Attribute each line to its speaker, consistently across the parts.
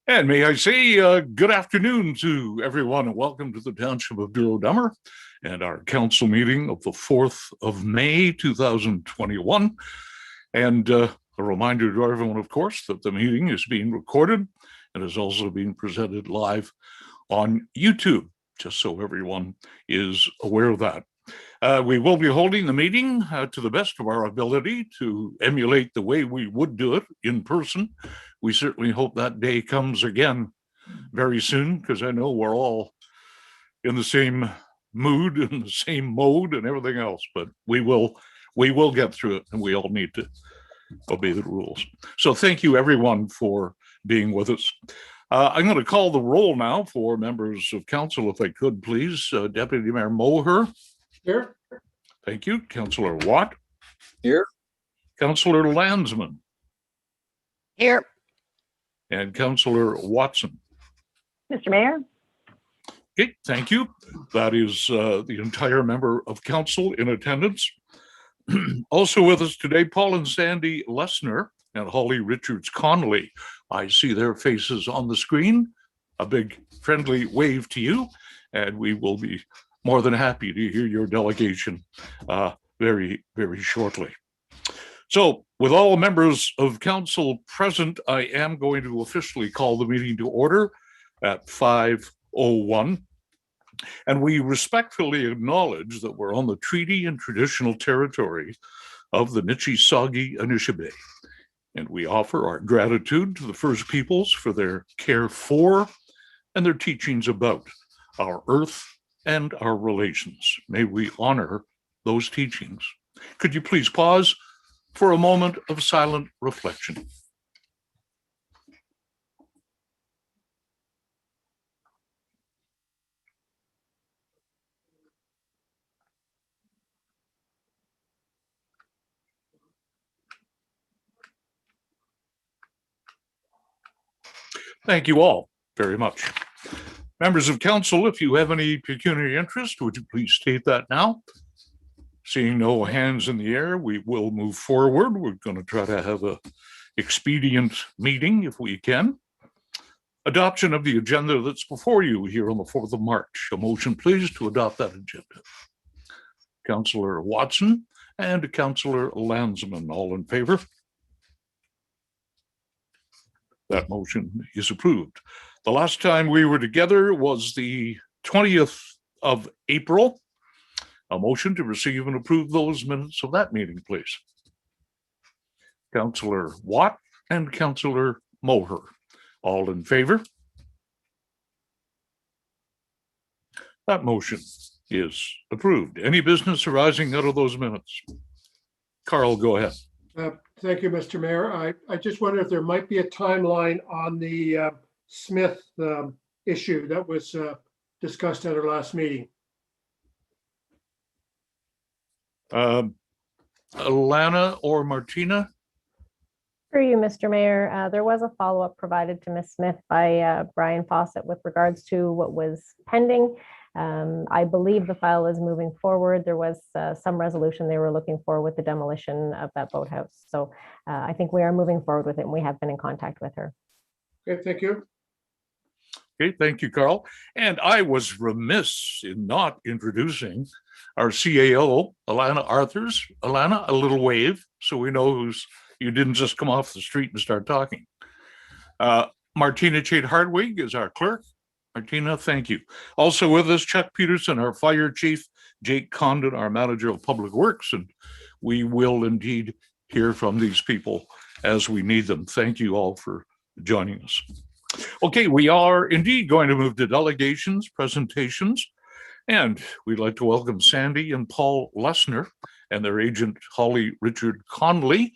Speaker 1: And may I say good afternoon to everyone and welcome to the Township of Douro-Dummer and our council meeting of the 4th of May, 2021. And a reminder to everyone, of course, that the meeting is being recorded and is also being presented live on YouTube, just so everyone is aware of that. We will be holding the meeting to the best of our ability to emulate the way we would do it in person. We certainly hope that day comes again very soon, because I know we're all in the same mood and the same mode and everything else, but we will get through it, and we all need to obey the rules. So thank you everyone for being with us. I'm going to call the roll now for members of council, if I could, please. Deputy Mayor Moher.
Speaker 2: Here.
Speaker 1: Thank you. Councillor Watt.
Speaker 2: Here.
Speaker 1: Councillor Landsman.
Speaker 3: Here.
Speaker 1: And Councillor Watson.
Speaker 3: Mr. Mayor.
Speaker 1: Okay, thank you. That is the entire member of council in attendance. Also with us today, Paul and Sandy Lessner and Holly Richards Connolly. I see their faces on the screen. A big friendly wave to you, and we will be more than happy to hear your delegation very, very shortly. So with all members of council present, I am going to officially call the meeting to order at 5:01. And we respectfully acknowledge that we're on the treaty and traditional territory of the Nichi-Sagi Anishinaabe. And we offer our gratitude to the First Peoples for their care for and their teachings about our earth and our relations. May we honor those teachings. Could you please pause for a moment of silent reflection? Thank you all very much. Members of council, if you have any pecuniary interest, would you please state that now? Seeing no hands in the air, we will move forward. We're going to try to have an expedient meeting if we can. Adoption of the agenda that's before you here on the 4th of March. A motion, please, to adopt that agenda. Councillor Watson and Councillor Landsman, all in favor? That motion is approved. The last time we were together was the 20th of April. A motion to receive and approve those minutes of that meeting, please. Councillor Watt and Councillor Moher, all in favor? That motion is approved. Any business arising out of those minutes? Carl, go ahead.
Speaker 2: Thank you, Mr. Mayor. I just wonder if there might be a timeline on the Smith issue that was discussed at our last meeting.
Speaker 1: Alana or Martina?
Speaker 4: For you, Mr. Mayor, there was a follow-up provided to Ms. Smith by Brian Fawcett with regards to what was pending. I believe the file is moving forward. There was some resolution they were looking for with the demolition of that boathouse. So I think we are moving forward with it, and we have been in contact with her.
Speaker 2: Okay, thank you.
Speaker 1: Okay, thank you, Carl. And I was remiss in not introducing our CAO, Alana Arthurs. Alana, a little wave so we know you didn't just come off the street and start talking. Martina Chade-Hardwig is our clerk. Martina, thank you. Also with us, Chuck Peterson, our fire chief, Jake Condon, our manager of public works, and we will indeed hear from these people as we need them. Thank you all for joining us. Okay, we are indeed going to move to delegations, presentations, and we'd like to welcome Sandy and Paul Lessner and their agent, Holly Richard Connolly.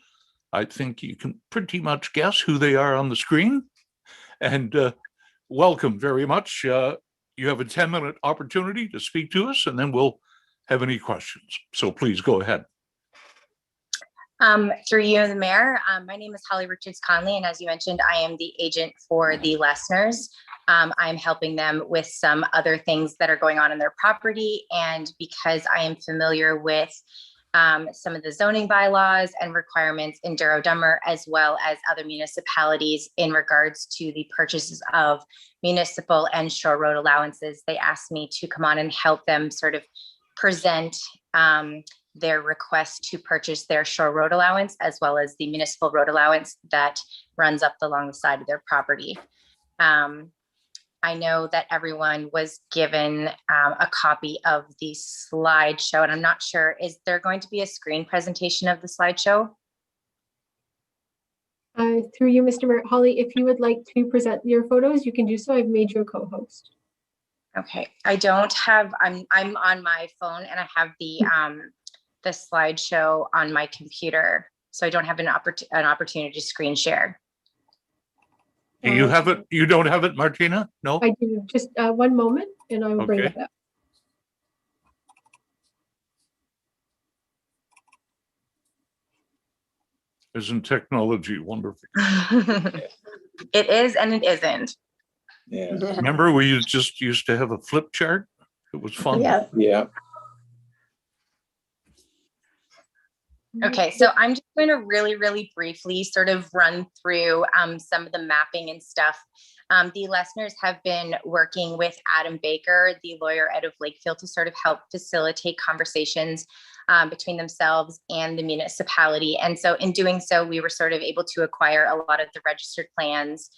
Speaker 1: I think you can pretty much guess who they are on the screen. And welcome very much. You have a 10-minute opportunity to speak to us, and then we'll have any questions. So please go ahead.
Speaker 5: Through you, the mayor, my name is Holly Richards Conley, and as you mentioned, I am the agent for the Lessners. I'm helping them with some other things that are going on in their property, and because I am familiar with some of the zoning bylaws and requirements in Douro-Dummer, as well as other municipalities in regards to the purchases of municipal and shore road allowances. They asked me to come on and help them sort of present their request to purchase their shore road allowance, as well as the municipal road allowance that runs up along the side of their property. I know that everyone was given a copy of the slideshow, and I'm not sure, is there going to be a screen presentation of the slideshow?
Speaker 6: Through you, Mr. Mayor, Holly, if you would like to present your photos, you can do so. I've made you a co-host.
Speaker 5: Okay, I don't have, I'm on my phone and I have the slideshow on my computer, so I don't have an opportunity to screen share.
Speaker 1: Do you have it? You don't have it, Martina? No?
Speaker 6: I do. Just one moment and I will bring
Speaker 1: Okay.
Speaker 6: that up.
Speaker 1: Isn't technology wonderful?
Speaker 5: It is and it isn't.
Speaker 7: Yeah,
Speaker 1: Remember, we just used to have a flip chart? It was fun.
Speaker 3: Yeah.
Speaker 7: yeah.
Speaker 5: Okay, so I'm just going to really briefly sort of run through some of the mapping and stuff. The Lesners have been working with Adam Baker, the lawyer out of Lakefield, to sort of help facilitate conversations between themselves and the municipality. And so in doing so, we were sort of able to acquire a lot of the registered plans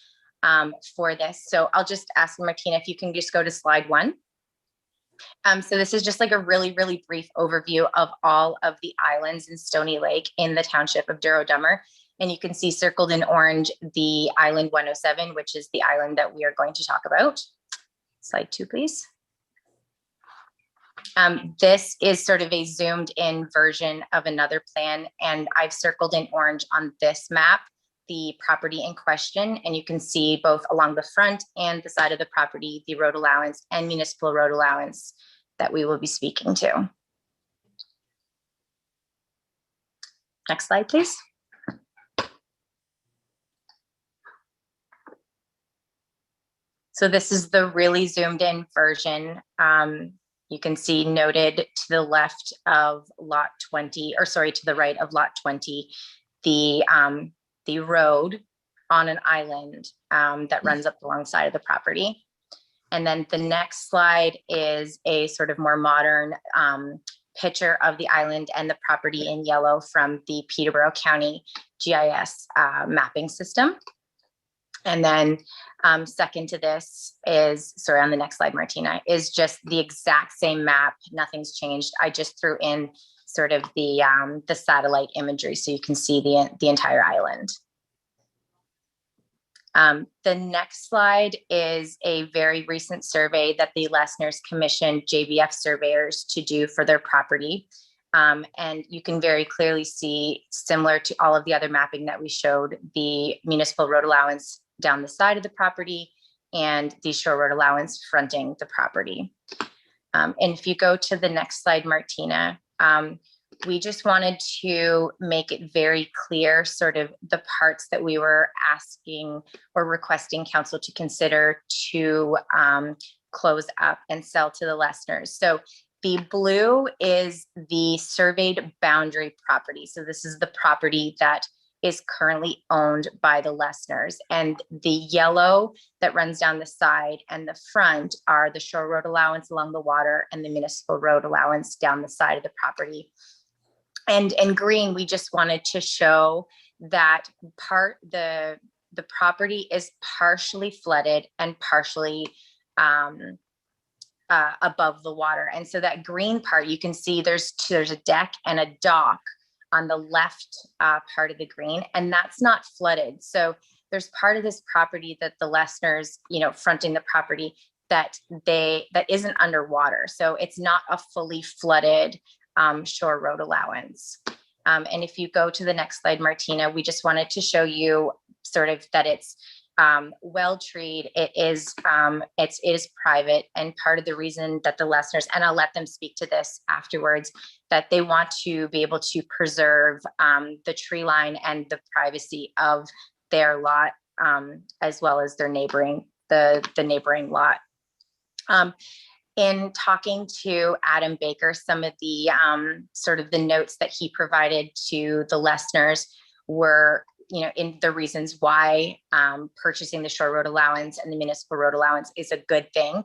Speaker 5: for this. So I'll just ask Martina if you can just go to slide 1. So this is just like a really brief overview of all of the islands in Stony Lake in the township of Douro-Dummer. And you can see circled in orange the island 107, which is the island that we are going to talk about. Slide 2, please. This is sort of a zoomed in version of another plan, and I've circled in orange on this map the property in question, and you can see both along the front and the side of the property the road allowance and municipal road allowance that we will be speaking to. Next slide, please. So this is the really zoomed in version. You can see noted to the left of lot 20, or sorry, to the right of lot 20, the road on an island that runs up alongside of the property. And then the next slide is a sort of more modern picture of the island and the property in yellow from the Peterborough County GIS mapping system. And then second to this is, sorry, on the next slide, Martina, is just the exact same map. Nothing's changed. I just threw in sort of the satellite imagery so you can see the entire island. The next slide is a very recent survey that the Lesners commissioned JBF surveyors to do for their property. And you can very clearly see, similar to all of the other mapping that we showed, the municipal road allowance down the side of the property and the shore road allowance fronting the property. And if you go to the next slide, Martina, we just wanted to make it very clear sort of the parts that we were asking or requesting council to consider to close up and sell to the Lesners. So the blue is the surveyed boundary property. So this is the property that is currently owned by the Lesners, and the yellow that runs down the side and the front are the shore road allowance along the water and the municipal road allowance down the side of the property. And in green, we just wanted to show that the property is partially flooded and partially above the water. And so that green part, you can see there's a deck and a dock on the left part of the green, and that's not flooded. So there's part of this property that the Lesners, fronting the property, that isn't underwater. So it's not a fully flooded shore road allowance. And if you go to the next slide, Martina, we just wanted to show you sort of that it's well treed. It is private, and part of the reason that the Lesners, and I'll let them speak to this afterwards, that they want to be able to preserve the tree line and the privacy of their lot, as well as their neighboring lot. In talking to Adam Baker, some of the sort of the notes that he provided to the Lesners were, in the reasons why purchasing the shore road allowance and the municipal road allowance is a good thing.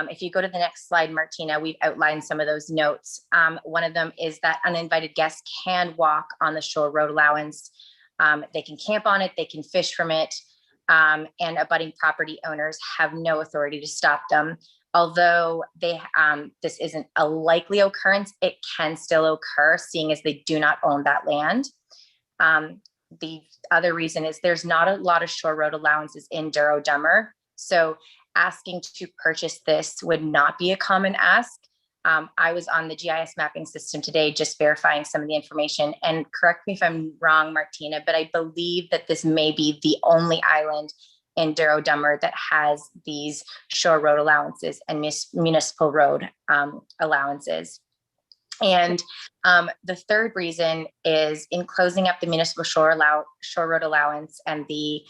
Speaker 5: If you go to the next slide, Martina, we've outlined some of those notes. One of them is that uninvited guests can walk on the shore road allowance. They can camp on it, they can fish from it, and abutting property owners have no authority to stop them. Although this isn't a likely occurrence, it can still occur, seeing as they do not own that land. The other reason is there's not a lot of shore road allowances in Douro-Dummer. So asking to purchase this would not be a common ask. I was on the GIS mapping system today, just verifying some of the information, and correct me if I'm wrong, Martina, but I believe that this may be the only island in Douro-Dummer that has these shore road allowances and municipal road allowances. And the third reason is in closing up the municipal shore road allowance and the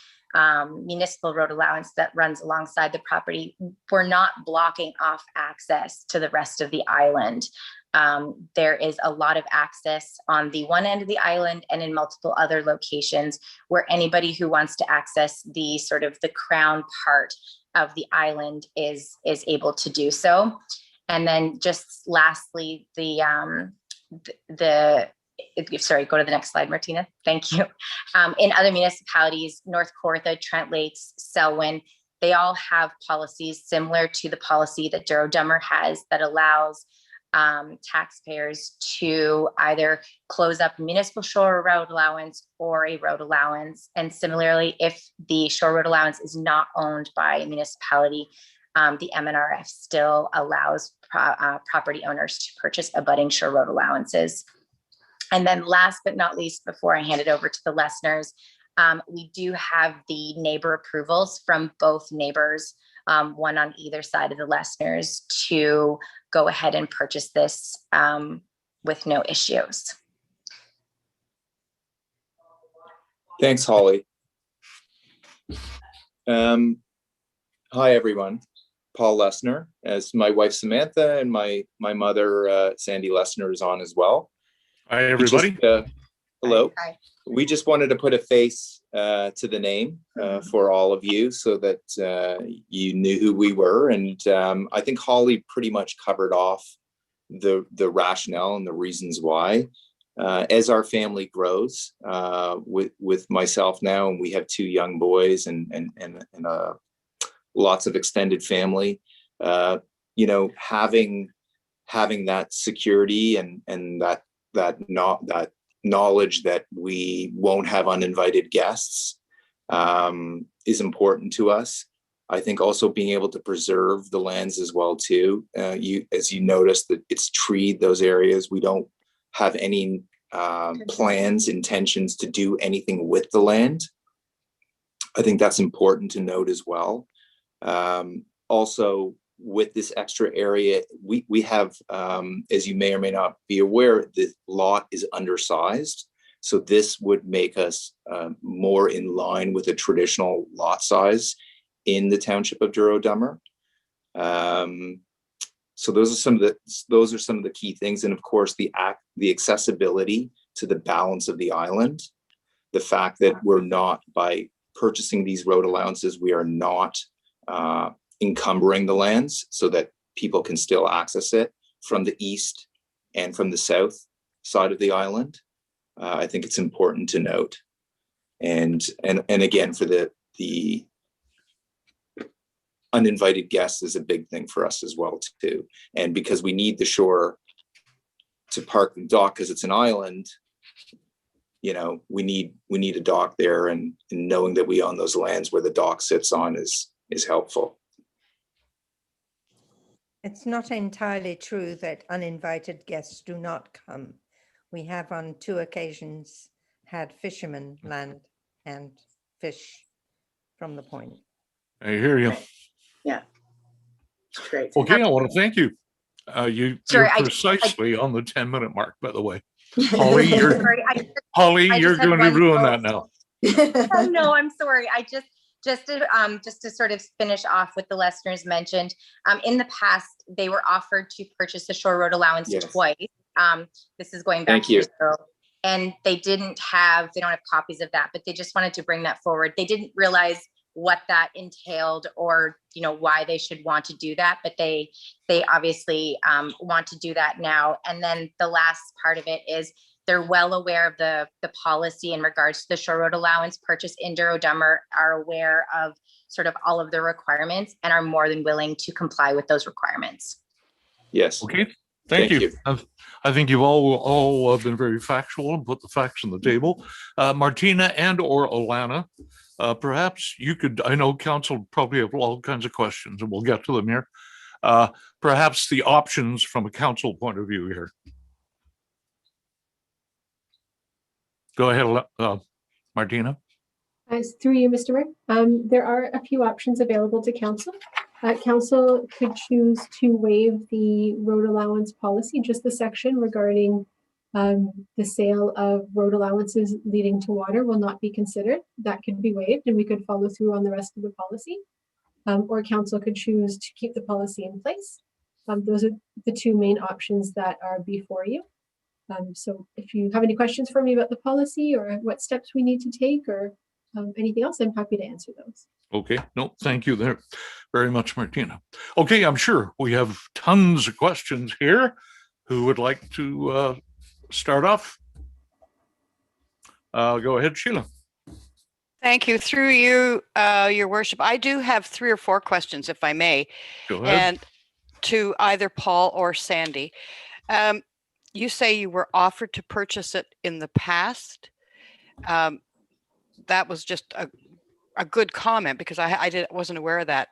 Speaker 5: municipal road allowance that runs alongside the property, we're not blocking off access to the rest of the island. There is a lot of access on the one end of the island and in multiple other locations where anybody who wants to access the sort of the crown part of the island is able to do so. And then just lastly, sorry, go to the next slide, Martina. Thank you. In other municipalities, North Kawartha, Trent Lakes, Selwyn, they all have policies similar to the policy that Douro-Dummer has that allows taxpayers to either close up municipal shore road allowance or a road allowance. And similarly, if the shore road allowance is not owned by a municipality, the MNRF still allows property owners to purchase abutting shore road allowances. And then last but not least, before I hand it over to the Lesners, we do have the neighbor approvals from both neighbors, one on either side of the Lesners, to go ahead and purchase this with no issues.
Speaker 7: Thanks, Holly. Hi, everyone. Paul Lesner, as my wife Samantha and my mother Sandy Lesner is on as well.
Speaker 1: Hi, everybody.
Speaker 7: Hello.
Speaker 5: Hi.
Speaker 7: We just wanted to put a face to the name for all of you so that you knew who we were. And I think Holly pretty much covered off the rationale and the reasons why. As our family grows with myself now, and we have 2 young boys and lots of extended family, having that security and that knowledge that we won't have uninvited guests is important to us. I think also being able to preserve the lands as well too. As you noticed, that it's treed, those areas. We don't have any plans, intentions to do anything with the land. I think that's important to note as well. Also, with this extra area, we have, as you may or may not be aware, the lot is undersized. So this would make us more in line with a traditional lot size in the township of Douro-Dummer. So those are some of the key things, and of course the accessibility to the balance of the island. The fact that we're not, by purchasing these road allowances, we are not encumbering the lands so that people can still access it from the east and from the south side of the island. I think it's important to note. And again, for the uninvited guests is a big thing for us as well too. And because we need the shore to park the dock, because it's an island, we need a dock there, and knowing that we own those lands where the dock sits on is helpful.
Speaker 8: It's not entirely true that uninvited guests do not come. We have on 2 occasions had fishermen land and fish from the point.
Speaker 1: I hear you.
Speaker 3: Yeah. Great.
Speaker 1: Okay, I want to thank you. You're
Speaker 5: Sorry,
Speaker 1: precisely on the 10-minute mark, by the way. Holly, you're
Speaker 5: Sorry,
Speaker 1: Holly,
Speaker 5: I
Speaker 1: you're
Speaker 5: just had
Speaker 1: going to
Speaker 5: one
Speaker 1: ruin
Speaker 5: little-
Speaker 1: that now.
Speaker 5: Oh, no, I'm sorry. I just just to sort of finish off what the listeners mentioned, in the past, they were offered to purchase the shore road allowance
Speaker 7: Yes.
Speaker 5: twice. This is going back
Speaker 7: Thank you.
Speaker 5: and they don't have copies of that, but they just wanted to bring that forward. They didn't realize what that entailed or, why they should want to do that, but they obviously want to do that now. And then the last part of it is they're well aware of the policy in regards to the shore road allowance purchase in Douro-Dummer, are aware of sort of all of the requirements and are more than willing to comply with those requirements.
Speaker 7: Yes.
Speaker 1: Okay, thank you. I think you've all been very factual and put the facts on the table. Martina and or Alana, perhaps you could, I know council probably have all kinds of questions and we'll get to them here. Perhaps the options from a council point of view here. Go ahead, Martina.
Speaker 6: Through you, Mr. Mayor. There are a few options available to council. Council could choose to waive the road allowance policy, just the section regarding the sale of road allowances leading to water will not be considered. That could be waived and we could follow through on the rest of the policy. Or council could choose to keep the policy in place. Those are the two main options that are before you. So if you have any questions for me about the policy or what steps we need to take or anything else, I'm happy to answer those.
Speaker 1: Okay, no, thank you there very much, Martina. Okay, I'm sure we have tons of questions here. Who would like to start off? Go ahead, Sheila.
Speaker 9: Thank you. Through you, your worship, I do have 3 or 4 questions, if I may.
Speaker 1: Go ahead.
Speaker 9: And to either Paul or Sandy. You say you were offered to purchase it in the past. That was just a good comment because I wasn't aware of that.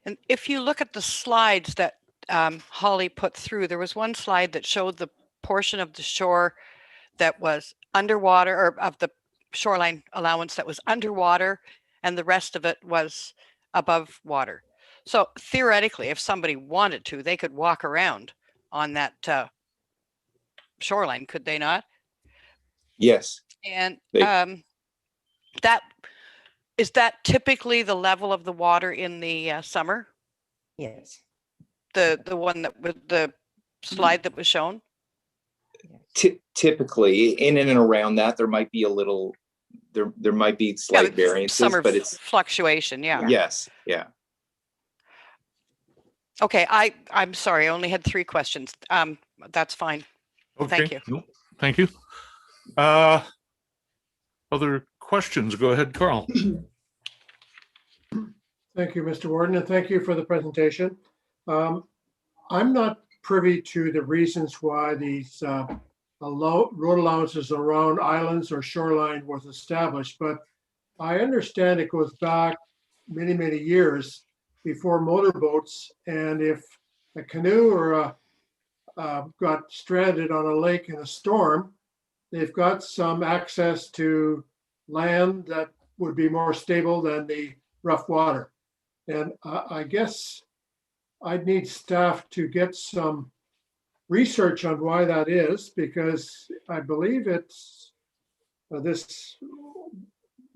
Speaker 9: And if you look at the slides that Holly put through, there was one slide that showed the portion of the shore that was underwater, or of the shoreline allowance that was underwater, and the rest of it was above water. So theoretically, if somebody wanted to, they could walk around on that shoreline, could they not?
Speaker 7: Yes.
Speaker 9: And that is that typically the level of the water in the summer?
Speaker 8: Yes.
Speaker 9: The one that with the slide that was shown?
Speaker 7: Typically, in and around that, there might be a little, there might be slight variances,
Speaker 9: summer
Speaker 7: but it's
Speaker 9: fluctuation. Yeah.
Speaker 7: Yes. Yeah.
Speaker 9: Okay. I'm sorry. I only had 3 questions. That's fine.
Speaker 1: Okay.
Speaker 9: Thank you.
Speaker 1: No, thank you. Other questions? Go ahead, Carl.
Speaker 2: Thank you, Mr. Warden, and thank you for the presentation. I'm not privy to the reasons why these road allowances around islands or shoreline was established, but I understand it goes back many, many years before motorboats, and if a canoe or got stranded on a lake in a storm, they've got some access to land that would be more stable than the rough water. And I guess I'd need staff to get some research on why that is, because I believe it's this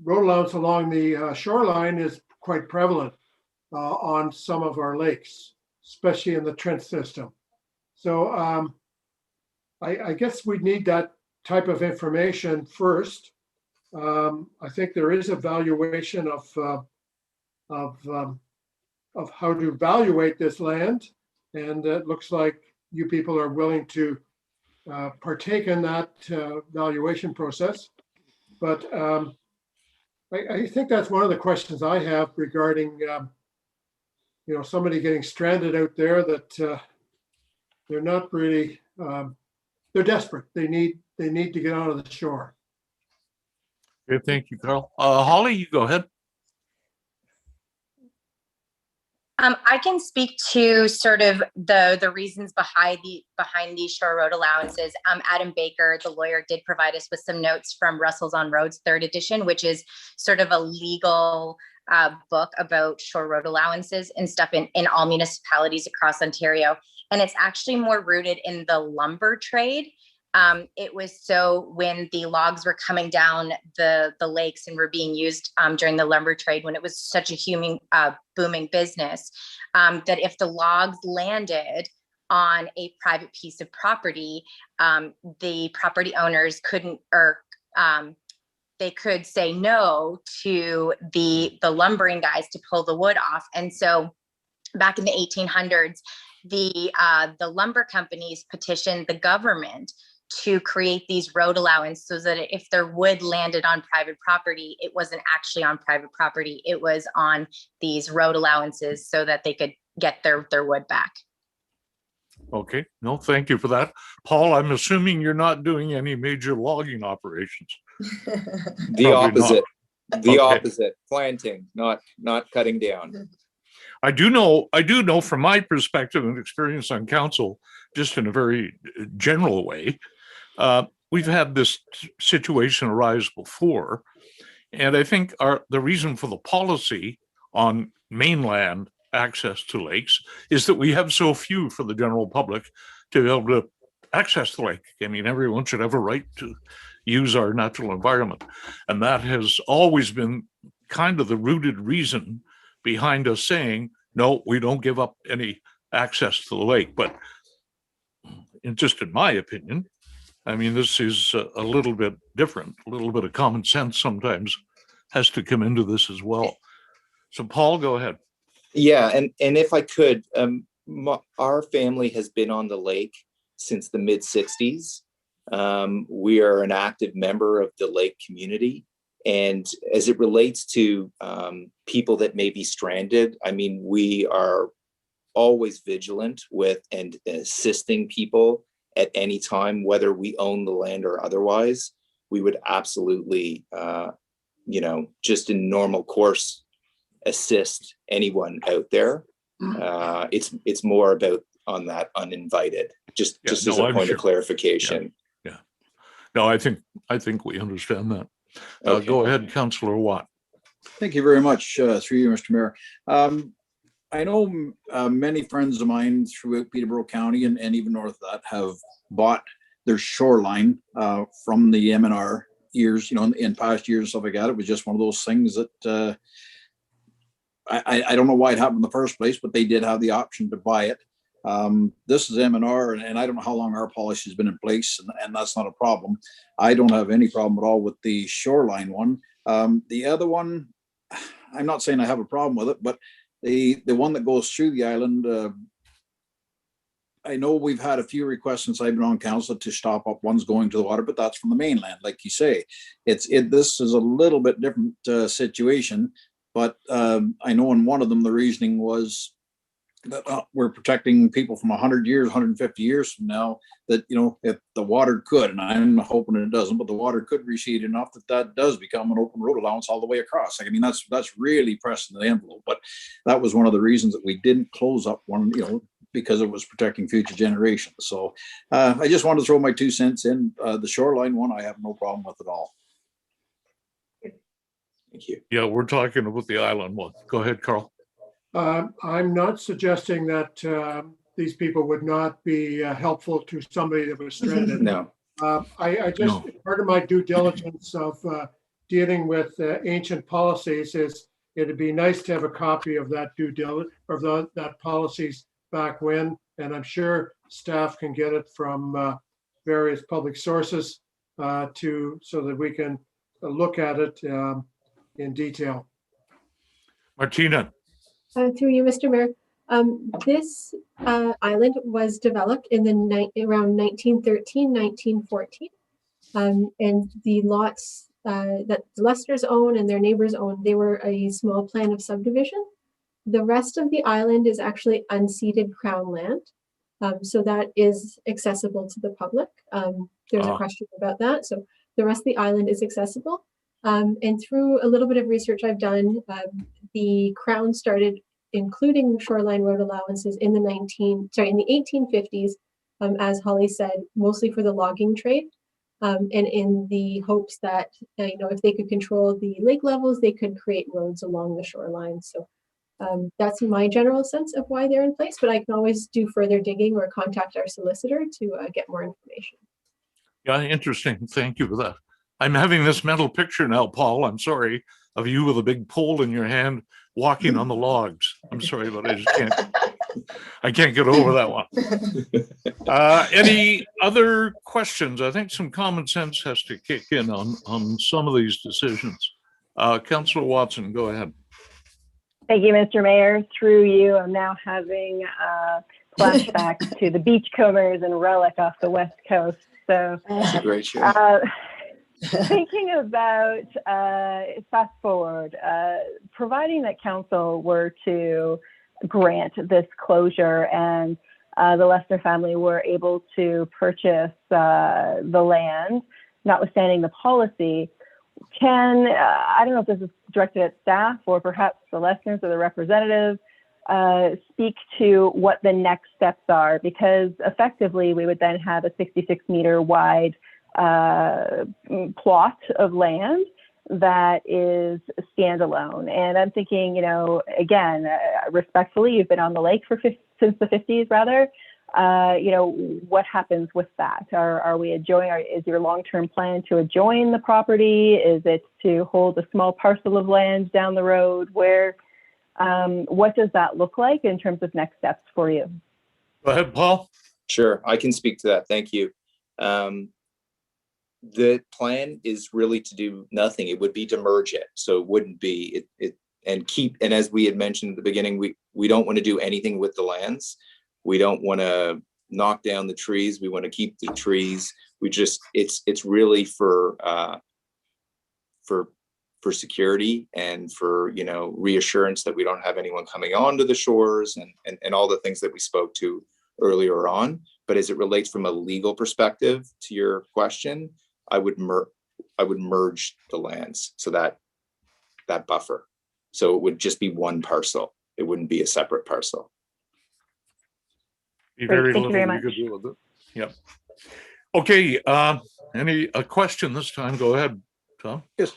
Speaker 2: road allowance along the shoreline is quite prevalent on some of our lakes, especially in the Trent system. So I guess we'd need that type of information first. I think there is a valuation of how to evaluate this land, and it looks like you people are willing to partake in that valuation process. But I think that's one of the questions I have regarding somebody getting stranded out there that they're not really they're desperate. They need to get out of the shore.
Speaker 1: Okay, thank you, Carl. Holly, you go ahead.
Speaker 5: I can speak to sort of the reasons behind these shore road allowances. Adam Baker, the lawyer, did provide us with some notes from Russell's on Roads 3rd edition, which is sort of a legal book about shore road allowances and stuff in all municipalities across Ontario. And it's actually more rooted in the lumber trade. It was so when the logs were coming down the lakes and were being used during the lumber trade, when it was such a booming business, that if the logs landed on a private piece of property, the property owners couldn't, or they could say no to the lumbering guys to pull the wood off. And so back in the 1800s, the lumber companies petitioned the government to create these road allowance so that if their wood landed on private property, it wasn't actually on private property, it was on these road allowances so that they could get their wood back.
Speaker 1: Okay, no, thank you for that. Paul, I'm assuming you're not doing any major logging operations.
Speaker 7: The
Speaker 1: Probably
Speaker 7: opposite.
Speaker 1: not.
Speaker 7: The
Speaker 1: Okay.
Speaker 7: opposite. Planting, not cutting down.
Speaker 1: I do know from my perspective and experience on council, just in a very general way, we've had this situation arise before. And I think the reason for the policy on mainland access to lakes is that we have so few for the general public to be able to access the lake. I mean, everyone should have a right to use our natural environment. And that has always been kind of the rooted reason behind us saying, no, we don't give up any access to the lake. But just in my opinion, I mean, this is a little bit different. A little bit of common sense sometimes has to come into this as well. So Paul, go ahead.
Speaker 7: Yeah, and if I could, our family has been on the lake since the mid-60s. We are an active member of the lake community. And as it relates to people that may be stranded, I mean, we are always vigilant with and assisting people at any time, whether we own the land or otherwise. We would absolutely, just in normal course, assist anyone out there. It's more about on that uninvited, just as a point of clarification.
Speaker 1: Yeah. No, I think we understand that.
Speaker 7: Okay.
Speaker 1: Go ahead, Councillor Watt.
Speaker 10: Thank you very much, through you, Mr. Mayor. I know many friends of mine throughout Peterborough County and even north of that have bought their shoreline from the M&R years, in past years, stuff like that. It was just one of those things that I don't know why it happened in the first place, but they did have the option to buy it. This is M&R, and I don't know how long our policy has been in place, and that's not a problem. I don't have any problem at all with the shoreline one. The other one, I'm not saying I have a problem with it, but the one that goes through the island, I know we've had a few requests since I've been on council to stop up ones going to the water, but that's from the mainland, like you say. This is a little bit different situation, but I know in one of them the reasoning was that we're protecting people from 100 years, 150 years from now, that, if the water could, and I'm hoping it doesn't, but the water could recede enough that does become an open road allowance all the way across. I mean, that's really pressing the envelope, but that was one of the reasons that we didn't close up one, because it was protecting future generations. So I just wanted to throw my 2 cents in. The shoreline one, I have no problem with at all.
Speaker 7: Thank you.
Speaker 1: Yeah, we're talking about the island one. Go ahead, Carl.
Speaker 2: I'm not suggesting that these people would not be helpful to somebody that was stranded.
Speaker 7: No.
Speaker 2: I just, part of my due diligence of dealing with ancient policies is it'd be nice to have a copy of that due diligence, of that policies back when, and I'm sure staff can get it from various public sources so that we can look at it in detail.
Speaker 1: Martina.
Speaker 6: Through you, Mr. Mayor. This island was developed in around 1913, 1914. And the lots that the Lesters own and their neighbors own, they were a small plan of subdivision. The rest of the island is actually unceded Crown land. So that is accessible to the public. There's a question about that. So the rest of the island is accessible. And through a little bit of research I've done, the Crown started including shoreline road allowances in the 1850s, as Holly said, mostly for the logging trade, and in the hopes that if they could control the lake levels, they could create roads along the shoreline. So that's my general sense of why they're in place, but I can always do further digging or contact our solicitor to get more information.
Speaker 1: Yeah, interesting. Thank you for that. I'm having this mental picture now, Paul. I'm sorry, of you with a big pole in your hand walking on the logs. I'm sorry, but I can't get over that one. Any other questions? I think some common sense has to kick in on some of these decisions. Councillor Watson, go ahead.
Speaker 11: Thank you, Mr. Mayor. Through you, I'm now having flashbacks to the beachcombers and relic off the West Coast. So
Speaker 7: It's a great show.
Speaker 11: thinking about fast forward, providing that council were to grant this closure and the Lessner family were able to purchase the land, notwithstanding the policy, can, I don't know if this is directed at staff or perhaps the Lessners or the representative, speak to what the next steps are, because effectively we would then have a 66-meter wide plot of land that is standalone. And I'm thinking, you know, again, respectfully, you've been on the lake since the 50s, rather. You know, what happens with that? Are we adjoining? Is your long-term plan to adjoin the property? Is it to hold a small parcel of land down the road? Where? What does that look like in terms of next steps for you?
Speaker 1: Go ahead, Paul.
Speaker 7: Sure, I can speak to that. Thank you. The plan is really to do nothing. It would be to merge it. So it wouldn't be and as we had mentioned at the beginning, we don't want to do anything with the lands. We don't want to knock down the trees. We want to keep the trees. We just, it's really for security and for, you know, reassurance that we don't have anyone coming onto the shores and all the things that we spoke to earlier on. But as it relates from a legal perspective to your question, I would merge the lands, so that buffer. So it would just be one parcel. It wouldn't be a separate parcel.
Speaker 1: Be very
Speaker 11: Thank you very
Speaker 1: little
Speaker 11: much.
Speaker 1: you could do with it. Yep. Okay. A question this time? Go ahead, Tom.
Speaker 10: Yes,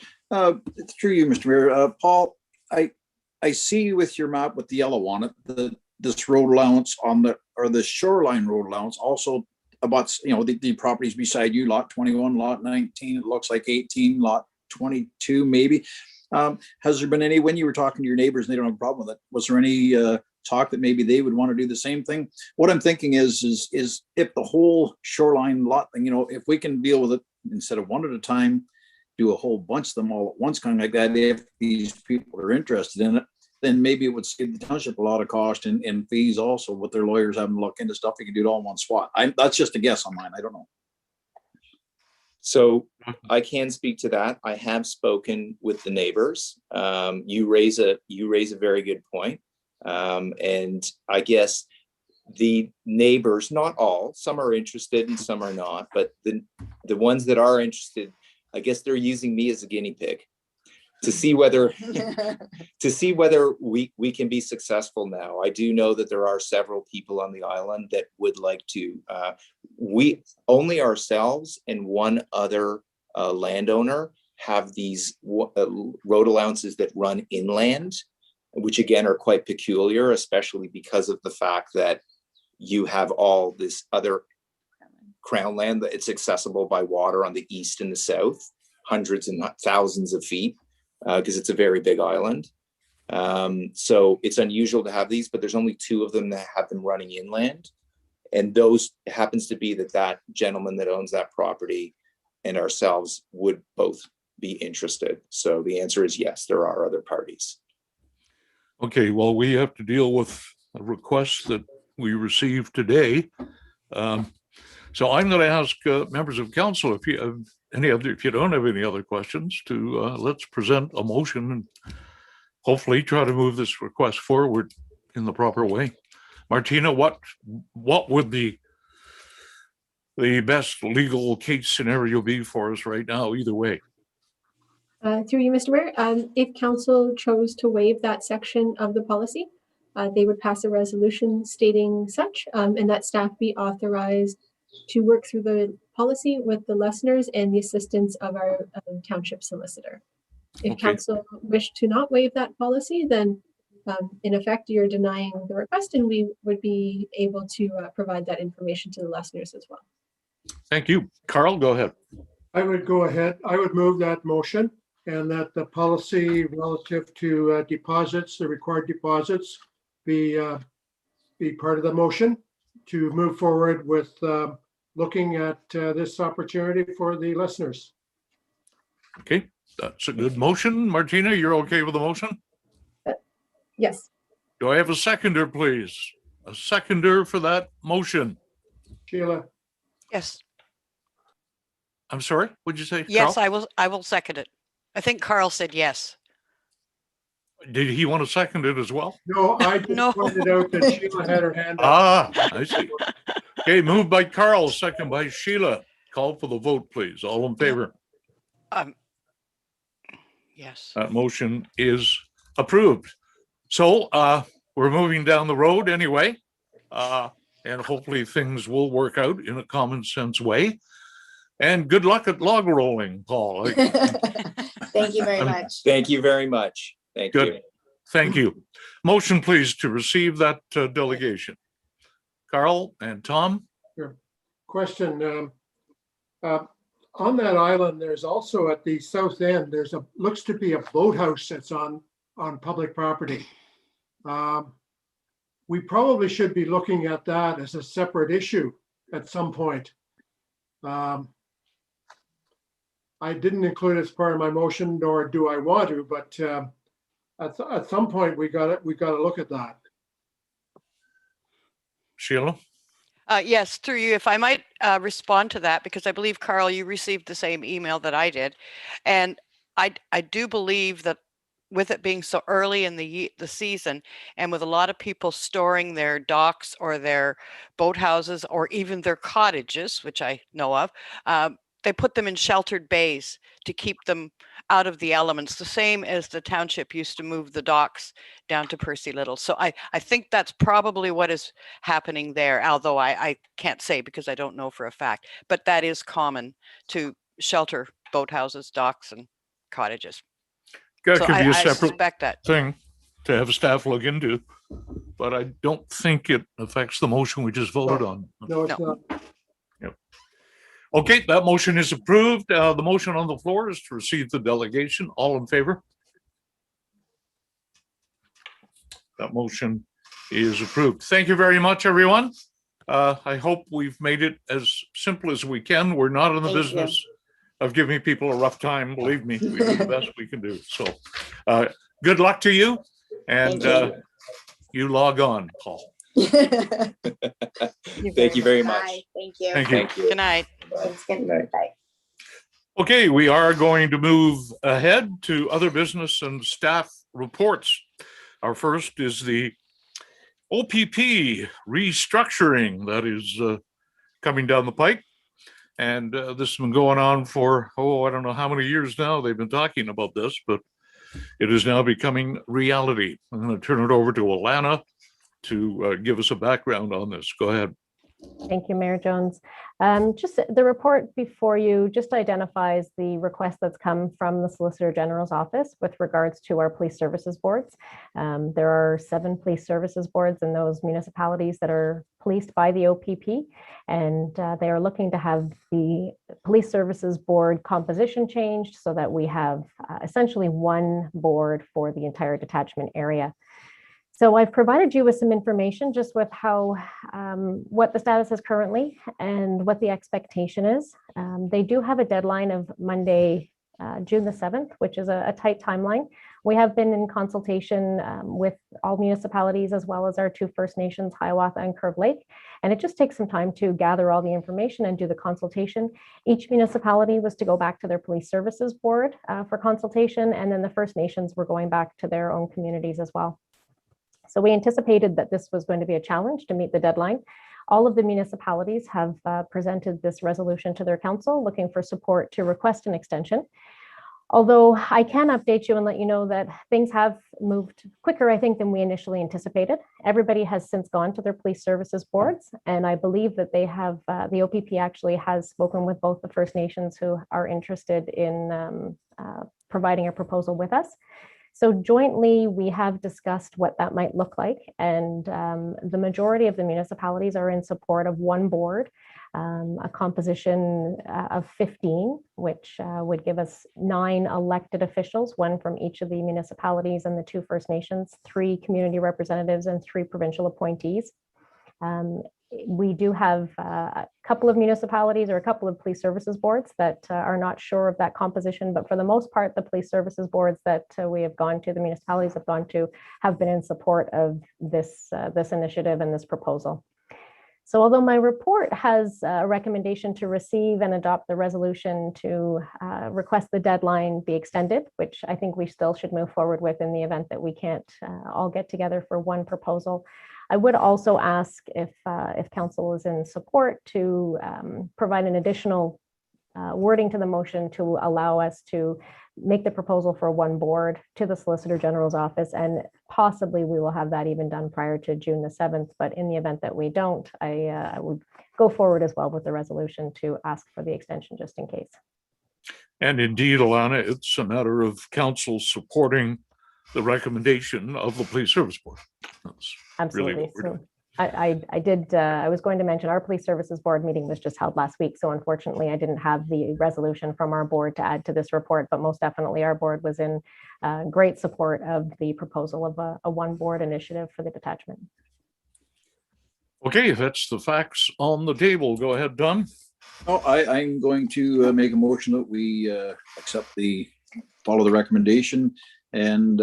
Speaker 10: it's through you, Mr. Mayor. Paul, I see with your map with the yellow on it, this road allowance on the shoreline road allowance also about, you know, the properties beside you, lot 21, lot 19, it looks like 18, lot 22, maybe. Has there been any, when you were talking to your neighbors and they don't have a problem with it, was there any talk that maybe they would want to do the same thing? What I'm thinking is if the whole shoreline lot thing, you know, if we can deal with it instead of one at a time, do a whole bunch of them all at once, kind of like that, if these people are interested in it, then maybe it would save the township a lot of cost and fees also with their lawyers having to look into stuff. You can do it all in one swat. That's just a guess on mine. I don't know.
Speaker 7: So I can speak to that. I have spoken with the neighbors. You raise a very good point. And I guess the neighbors, not all, some are interested and some are not, but the ones that are interested, I guess they're using me as a guinea pig to see whether we can be successful now. I do know that there are several people on the island that would like to. We only ourselves and one other landowner have these road allowances that run inland, which again are quite peculiar, especially because of the fact that you have all this other crown land that it's accessible by water on the east and the south, hundreds and thousands of feet, because it's a very big island. So it's unusual to have these, but there's only two of them that have them running inland. And those happens to be that gentleman that owns that property and ourselves would both be interested. So the answer is yes, there are other parties.
Speaker 1: Okay, well, we have to deal with a request that we received today. So I'm going to ask members of council if you have if you don't have any other questions, to let's present a motion and hopefully try to move this request forward in the proper way. Martina, what would the best legal case scenario be for us right now, either way?
Speaker 6: Through you, Mr. Mayor, if council chose to waive that section of the policy, they would pass a resolution stating such, and that staff be authorized to work through the policy with the Lessners and the assistance of our township solicitor. If
Speaker 1: Okay.
Speaker 6: council wish to not waive that policy, then in effect, you're denying the request, and we would be able to provide that information to the Lessners as well.
Speaker 1: Thank you. Carl, go ahead.
Speaker 2: I would go ahead. I would move that motion and that the policy relative to deposits, the required deposits, be part of the motion to move forward with looking at this opportunity for the listeners.
Speaker 1: Okay, that's a good motion. Martina, you're okay with the motion?
Speaker 6: Yes.
Speaker 1: Do I have a seconder, please? A seconder for that motion?
Speaker 2: Sheila,
Speaker 9: Yes,
Speaker 1: I'm sorry, what'd you say?
Speaker 9: yes,
Speaker 1: Carl?
Speaker 9: I will second it. I think Carl said yes.
Speaker 1: Did he want to second it as well?
Speaker 2: no, I just
Speaker 9: No.
Speaker 2: pointed out that Sheila had her hand up.
Speaker 1: Ah, I see. Okay, moved by Carl, second by Sheila. Call for the vote, please. All in favor?
Speaker 9: Yes.
Speaker 1: That motion is approved. So we're moving down the road anyway. And hopefully things will work out in a common sense way. And good luck at log rolling, Paul.
Speaker 3: Thank you very much.
Speaker 7: Thank you very much. Thank
Speaker 1: Good.
Speaker 7: you.
Speaker 1: Thank you. Motion, please, to receive that delegation. Carl and Tom?
Speaker 2: Question. On that island, there's also at the south end, looks to be a boathouse that's on public property. We probably should be looking at that as a separate issue at some point. I didn't include it as part of my motion, nor do I want to, but at some point we got to look at that.
Speaker 1: Sheila?
Speaker 9: Yes, through you, if I might respond to that, because I believe, Carl, you received the same email that I did. And I do believe that with it being so early in the season, and with a lot of people storing their docks or their boathouses or even their cottages, which I know of, they put them in sheltered bays to keep them out of the elements, the same as the township used to move the docks down to Percy Little. So I think that's probably what is happening there, although I can't say because I don't know for a fact, but that is common to shelter boathouses, docks, and cottages.
Speaker 1: That
Speaker 9: So
Speaker 1: could be a
Speaker 9: I
Speaker 1: separate
Speaker 9: suspect that.
Speaker 1: thing to have staff look into, but I don't think it affects the motion we just voted on.
Speaker 2: No, it's
Speaker 9: No.
Speaker 2: not.
Speaker 1: Okay, that motion is approved. The motion on the floor is to receive the delegation. All in favor? That motion is approved. Thank you very much, everyone. I hope we've made it as simple as we can. We're not in the
Speaker 3: Thank you.
Speaker 1: business of giving people a rough time. Believe me, we do the best we can do. So good luck to you. And
Speaker 3: Thank
Speaker 1: you log on, Paul.
Speaker 7: Thank you very much.
Speaker 3: Bye. Thank you.
Speaker 1: Thank you.
Speaker 7: Thank you.
Speaker 9: Good night.
Speaker 3: Thanks again. Bye.
Speaker 1: Okay, we are going to move ahead to other business and staff reports. Our first is the OPP restructuring that is coming down the pike. And this has been going on for, I don't know how many years now they've been talking about this, but it is now becoming reality. I'm going to turn it over to Alana to give us a background on this. Go ahead.
Speaker 4: Thank you, Mayor Jones. Just the report before you just identifies the request that's come from the Solicitor General's office with regards to our police services boards. There are 7 police services boards in those municipalities that are policed by the OPP, and they are looking to have the police services board composition changed so that we have essentially one board for the entire detachment area. So I've provided you with some information just with how, what the status is currently and what the expectation is. They do have a deadline of Monday, June the 7th, which is a tight timeline. We have been in consultation with all municipalities as well as our 2 First Nations, Hiawatha and Curve Lake. And it just takes some time to gather all the information and do the consultation. Each municipality was to go back to their police services board for consultation. And then the First Nations were going back to their own communities as well. So we anticipated that this was going to be a challenge to meet the deadline. All of the municipalities have presented this resolution to their council, looking for support to request an extension. Although I can update you and let you know that things have moved quicker, I think, than we initially anticipated. Everybody has since gone to their police services boards, and I believe that they have, the OPP actually has spoken with both the First Nations who are interested in providing a proposal with us. So jointly, we have discussed what that might look like, and the majority of the municipalities are in support of one board a composition of 15, which would give us 9 elected officials, 1 from each of the municipalities and the 2 First Nations, 3 community representatives, and 3 provincial appointees. We do have a couple of municipalities or a couple of police services boards that are not sure of that composition, but for the most part, the police services boards that we have gone to, the municipalities have gone to, have been in support of this initiative and this proposal. So although my report has a recommendation to receive and adopt the resolution to request the deadline be extended, which I think we still should move forward with in the event that we can't all get together for one proposal, I would also ask if council is in support to provide an additional wording to the motion to allow us to make the proposal for one board to the Solicitor General's office, and possibly we will have that even done prior to June the 7th. But in the event that we don't, I would go forward as well with the resolution to ask for the extension just in case. And
Speaker 1: indeed, Alana, it's a matter of council supporting the recommendation of the Police Service Board. That's
Speaker 4: absolutely.
Speaker 1: Really what we're doing.
Speaker 4: I was going to mention our Police Services Board meeting was just held last week. So unfortunately, I didn't have the resolution from our board to add to this report, but most definitely our board was in great support of the proposal of a one board initiative for the detachment.
Speaker 1: Okay, that's the facts on the table. Go ahead, Don.
Speaker 10: Oh, I'm going to make a motion that we follow the recommendation and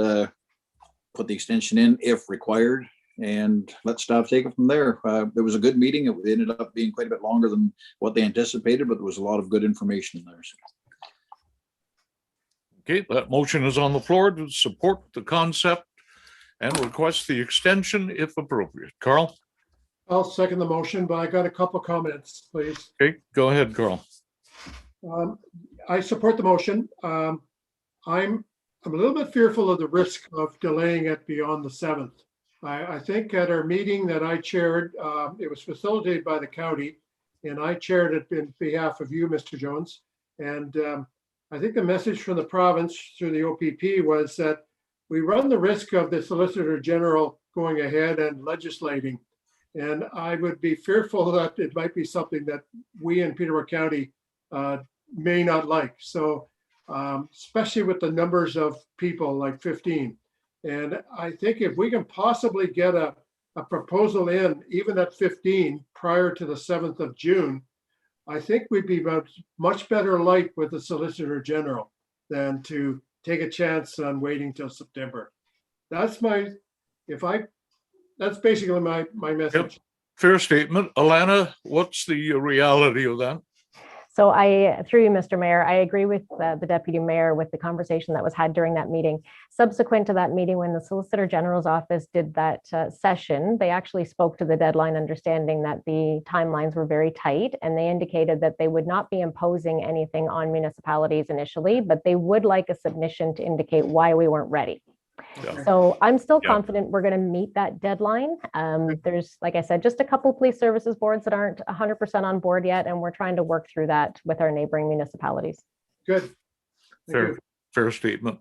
Speaker 10: put the extension in if required, and let staff take it from there. There was a good meeting. It ended up being quite a bit longer than what they anticipated, but there was a lot of good information in there.
Speaker 1: Okay, that motion is on the floor to support the concept and request the extension if appropriate. Carl?
Speaker 2: I'll second the motion, but I got a couple comments, please.
Speaker 1: Okay, go ahead, Carl.
Speaker 2: I support the motion. I'm a little bit fearful of the risk of delaying it beyond the 7th. I think at our meeting that I chaired, it was facilitated by the county, and I chaired it in behalf of you, Mr. Jones. And I think the message from the province through the OPP was that we run the risk of the Solicitor General going ahead and legislating. And I would be fearful that it might be something that we in Peterborough County may not like. So especially with the numbers of people like 15. And I think if we can possibly get a proposal in, even at 15, prior to the 7th of June, I think we'd be much better light with the Solicitor General than to take a chance on waiting till September. That's basically my message.
Speaker 1: Yep. Fair statement. Alana, what's the reality of that?
Speaker 4: So through you, Mr. Mayor, I agree with the Deputy Mayor with the conversation that was had during that meeting. Subsequent to that meeting, when the Solicitor General's office did that session, they actually spoke to the deadline, understanding that the timelines were very tight, and they indicated that they would not be imposing anything on municipalities initially, but they would like a submission to indicate why we weren't ready.
Speaker 1: Yeah.
Speaker 4: So I'm still confident we're going to meet that deadline. There's, like I said, just a couple of police services boards that aren't 100% on board yet, and we're trying to work through that with our neighboring municipalities.
Speaker 2: Good.
Speaker 1: Fair statement.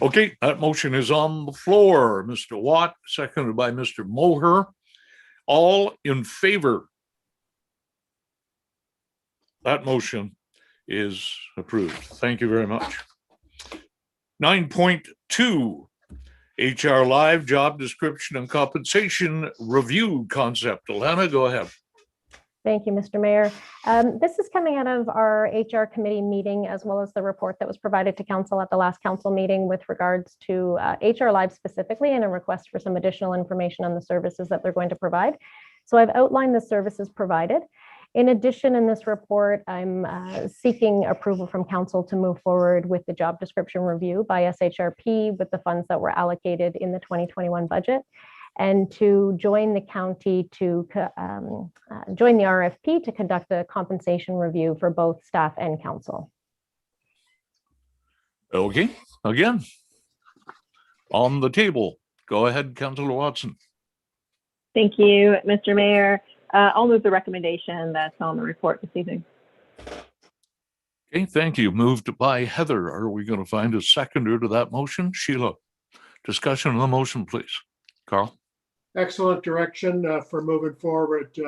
Speaker 1: Okay, that motion is on the floor. Mr. Watt, seconded by Mr. Moher. All in favor? That motion is approved. Thank you very much. 9.2. HR Live Job Description and Compensation Review Concept. Alana, go ahead.
Speaker 4: Thank you, Mr. Mayor. This is coming out of our HR committee meeting, as well as the report that was provided to council at the last council meeting with regards to HR Live specifically, and a request for some additional information on the services that they're going to provide. So I've outlined the services provided. In addition, in this report, I'm seeking approval from council to move forward with the job description review by SHRP with the funds that were allocated in the 2021 budget, and to join the county to join the RFP to conduct a compensation review for both staff and council.
Speaker 1: Okay, again, on the table. Go ahead, Councillor Watson.
Speaker 11: Thank you, Mr. Mayor. I'll move the recommendation that's on the report this evening.
Speaker 1: Okay, thank you. Moved by Heather. Are we going to find a seconder to that motion? Sheila, discussion on the motion, please. Carl.
Speaker 2: Excellent direction for moving forward.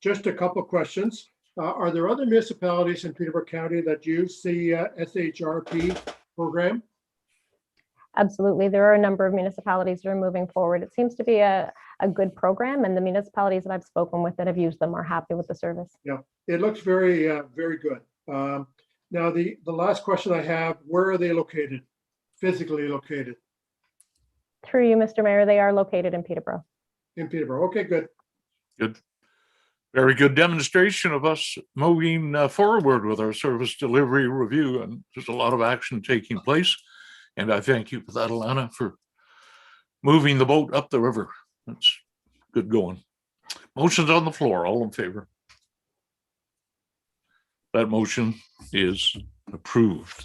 Speaker 2: Just a couple questions. Are there other municipalities in Peterborough County that use the SHRP program?
Speaker 4: Absolutely. There are a number of municipalities that are moving forward. It seems to be a good program, and the municipalities that I've spoken with that have used them are happy with the service.
Speaker 2: Yeah, it looks very, very good. Now, the last question I have, where are they located, physically located?
Speaker 4: Through you, Mr. Mayor, they are located in Peterborough.
Speaker 2: In Peterborough. Okay, good.
Speaker 1: Good. Very good demonstration of us moving forward with our service delivery review, and there's a lot of action taking place. And I thank you for that, Alana, for moving the boat up the river. That's good going. Motion's on the floor. All in favor? That motion is approved.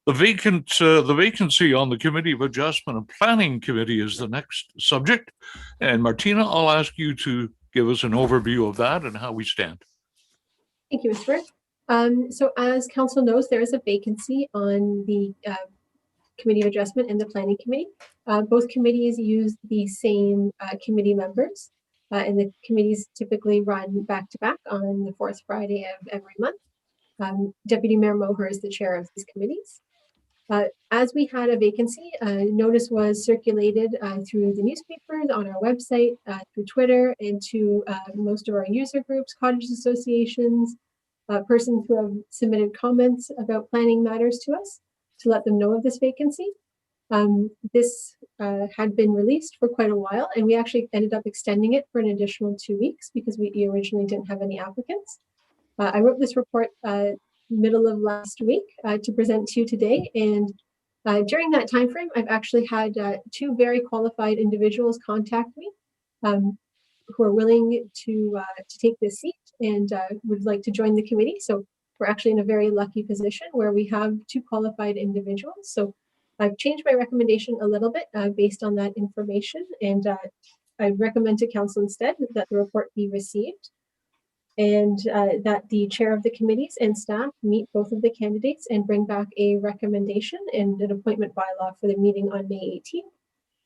Speaker 1: The vacancy on the Committee of Adjustment and Planning Committee is the next subject. And Martina, I'll ask you to give us an overview of that and how we stand.
Speaker 6: Thank you, Mr. Mayor. So as council knows, there is a vacancy on the Committee of Adjustment and the Planning Committee. Both committees use the same committee members, and the committees typically run back to back on the fourth Friday of every month. Deputy Mayor Moher is the chair of these committees. As we had a vacancy, notice was circulated through the newspapers, on our website, through Twitter, and to most of our user groups, cottage associations, persons who have submitted comments about planning matters to us to let them know of this vacancy. This had been released for quite a while, and we actually ended up extending it for an additional 2 weeks because we originally didn't have any applicants. I wrote this report middle of last week to present to you today, and during that time frame, I've actually had 2 very qualified individuals contact me who are willing to take this seat and would like to join the committee. So we're actually in a very lucky position where we have 2 qualified individuals. So I've changed my recommendation a little bit based on that information, and I recommend to council instead that the report be received, and that the chair of the committees and staff meet both of the candidates and bring back a recommendation and an appointment bylaw for the meeting on May 18th.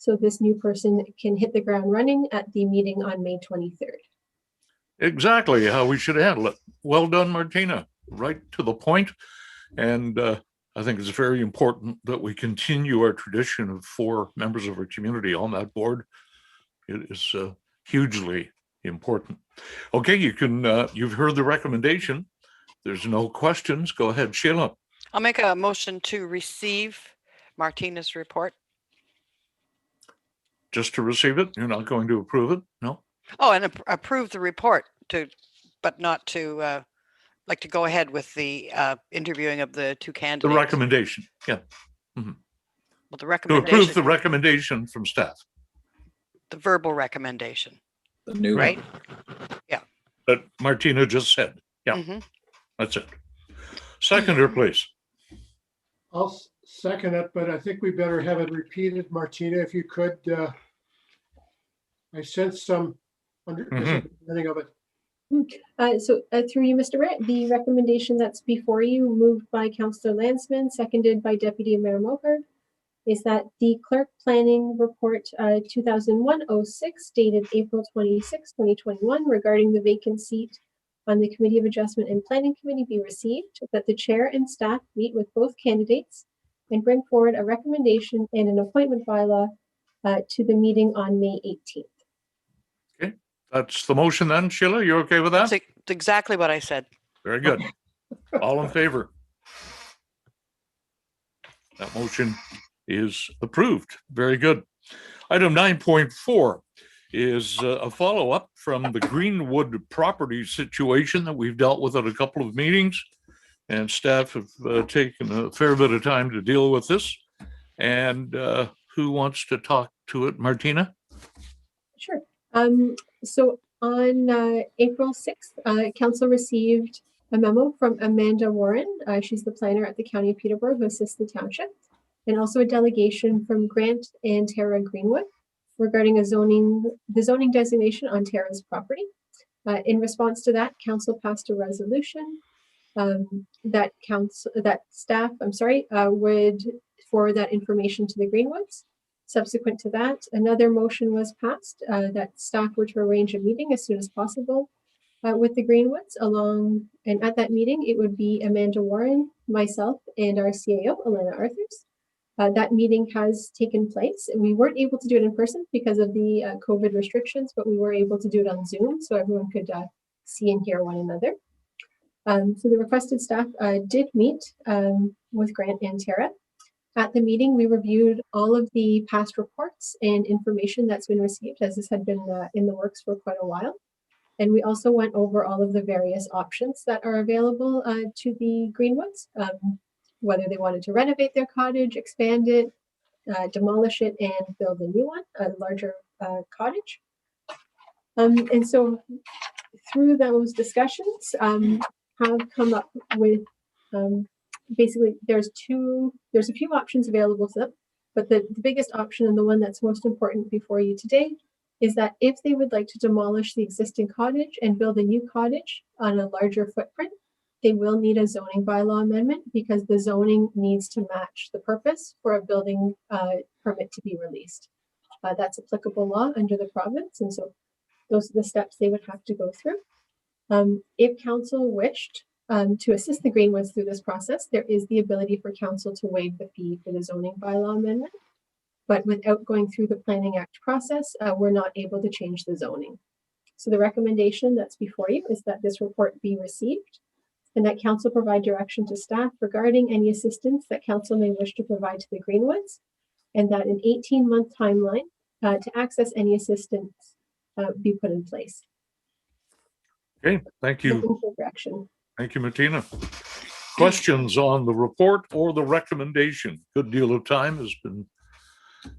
Speaker 6: So this new person can hit the ground running at the meeting on May 23rd.
Speaker 1: Exactly how we should handle it. Well done, Martina. Right to the point. And I think it's very important that we continue our tradition of 4 members of our community on that board. It is hugely important. Okay, you can. You've heard the recommendation. There's no questions. Go ahead, Sheila.
Speaker 9: I'll make a motion to receive Martina's report.
Speaker 1: Just to receive it? You're not going to approve it? No?
Speaker 9: Oh, and approve the report but not to like to go ahead with the interviewing of the 2 candidates.
Speaker 1: The recommendation, yeah.
Speaker 9: Well, the
Speaker 1: To
Speaker 9: recommendation.
Speaker 1: approve the recommendation from staff.
Speaker 9: The verbal recommendation.
Speaker 10: The new
Speaker 9: right?
Speaker 10: one.
Speaker 9: Yeah.
Speaker 1: That Martina just said. Yeah,
Speaker 9: Mm-hmm.
Speaker 1: that's it. Seconder, please.
Speaker 2: I'll second it, but I think we better have it repeated. Martina, if you could, I sense some understanding of it.
Speaker 6: So through you, Mr. Mayor, the recommendation that's before you, moved by Councillor Landsman, seconded by Deputy Mayor Moher, is that the Clerk Planning Report 2001-06 dated April 26, 2021 regarding the vacant seat on the Committee of Adjustment and Planning Committee be received, that the chair and staff meet with both candidates and bring forward a recommendation and an appointment bylaw to the meeting on May 18th.
Speaker 1: Okay, that's the motion then. Sheila, you okay with that?
Speaker 9: That's exactly what I said.
Speaker 1: Very good. All in favor? That motion is approved. Very good. Item 9.4 is a follow-up from the Greenwood property situation that we've dealt with at a couple of meetings, and staff have taken a fair bit of time to deal with this. And who wants to talk to it? Martina?
Speaker 6: Sure. So on April 6th, Council received a memo from Amanda Warren. She's the planner at the County of Peterborough who assists the township, and also a delegation from Grant and Tara Greenwood regarding the zoning designation on Tara's property. In response to that, Council passed a resolution that staff would forward that information to the Greenwoods. Subsequent to that, another motion was passed that staff were to arrange a meeting as soon as possible with the Greenwoods along, and at that meeting, it would be Amanda Warren, myself, and our CAO, Elena Arthurs. That meeting has taken place. We weren't able to do it in person because of the COVID restrictions, but we were able to do it on Zoom so everyone could see and hear one another. So the requested staff did meet with Grant and Tara. At the meeting, we reviewed all of the past reports and information that's been received, as this had been in the works for quite a while. And we also went over all of the various options that are available to the Greenwoods, whether they wanted to renovate their cottage, expand it, demolish it, and build a new one, a larger cottage. And so through those discussions, have come up with basically there's a few options available to them, but the biggest option and the one that's most important before you today is that if they would like to demolish the existing cottage and build a new cottage on a larger footprint, they will need a zoning bylaw amendment because the zoning needs to match the purpose for a building permit to be released. That's applicable law under the province, and so those are the steps they would have to go through. If council wished to assist the Greenwoods through this process, there is the ability for council to waive the fee for the zoning bylaw amendment. But without going through the Planning Act process, we're not able to change the zoning. So the recommendation that's before you is that this report be received and that council provide direction to staff regarding any assistance that council may wish to provide to the Greenwoods, and that an 18-month timeline to access any assistance be put in place.
Speaker 1: Okay, thank you.
Speaker 6: Looking for direction.
Speaker 1: Thank you, Martina. Questions on the report or the recommendation? Good deal of time has been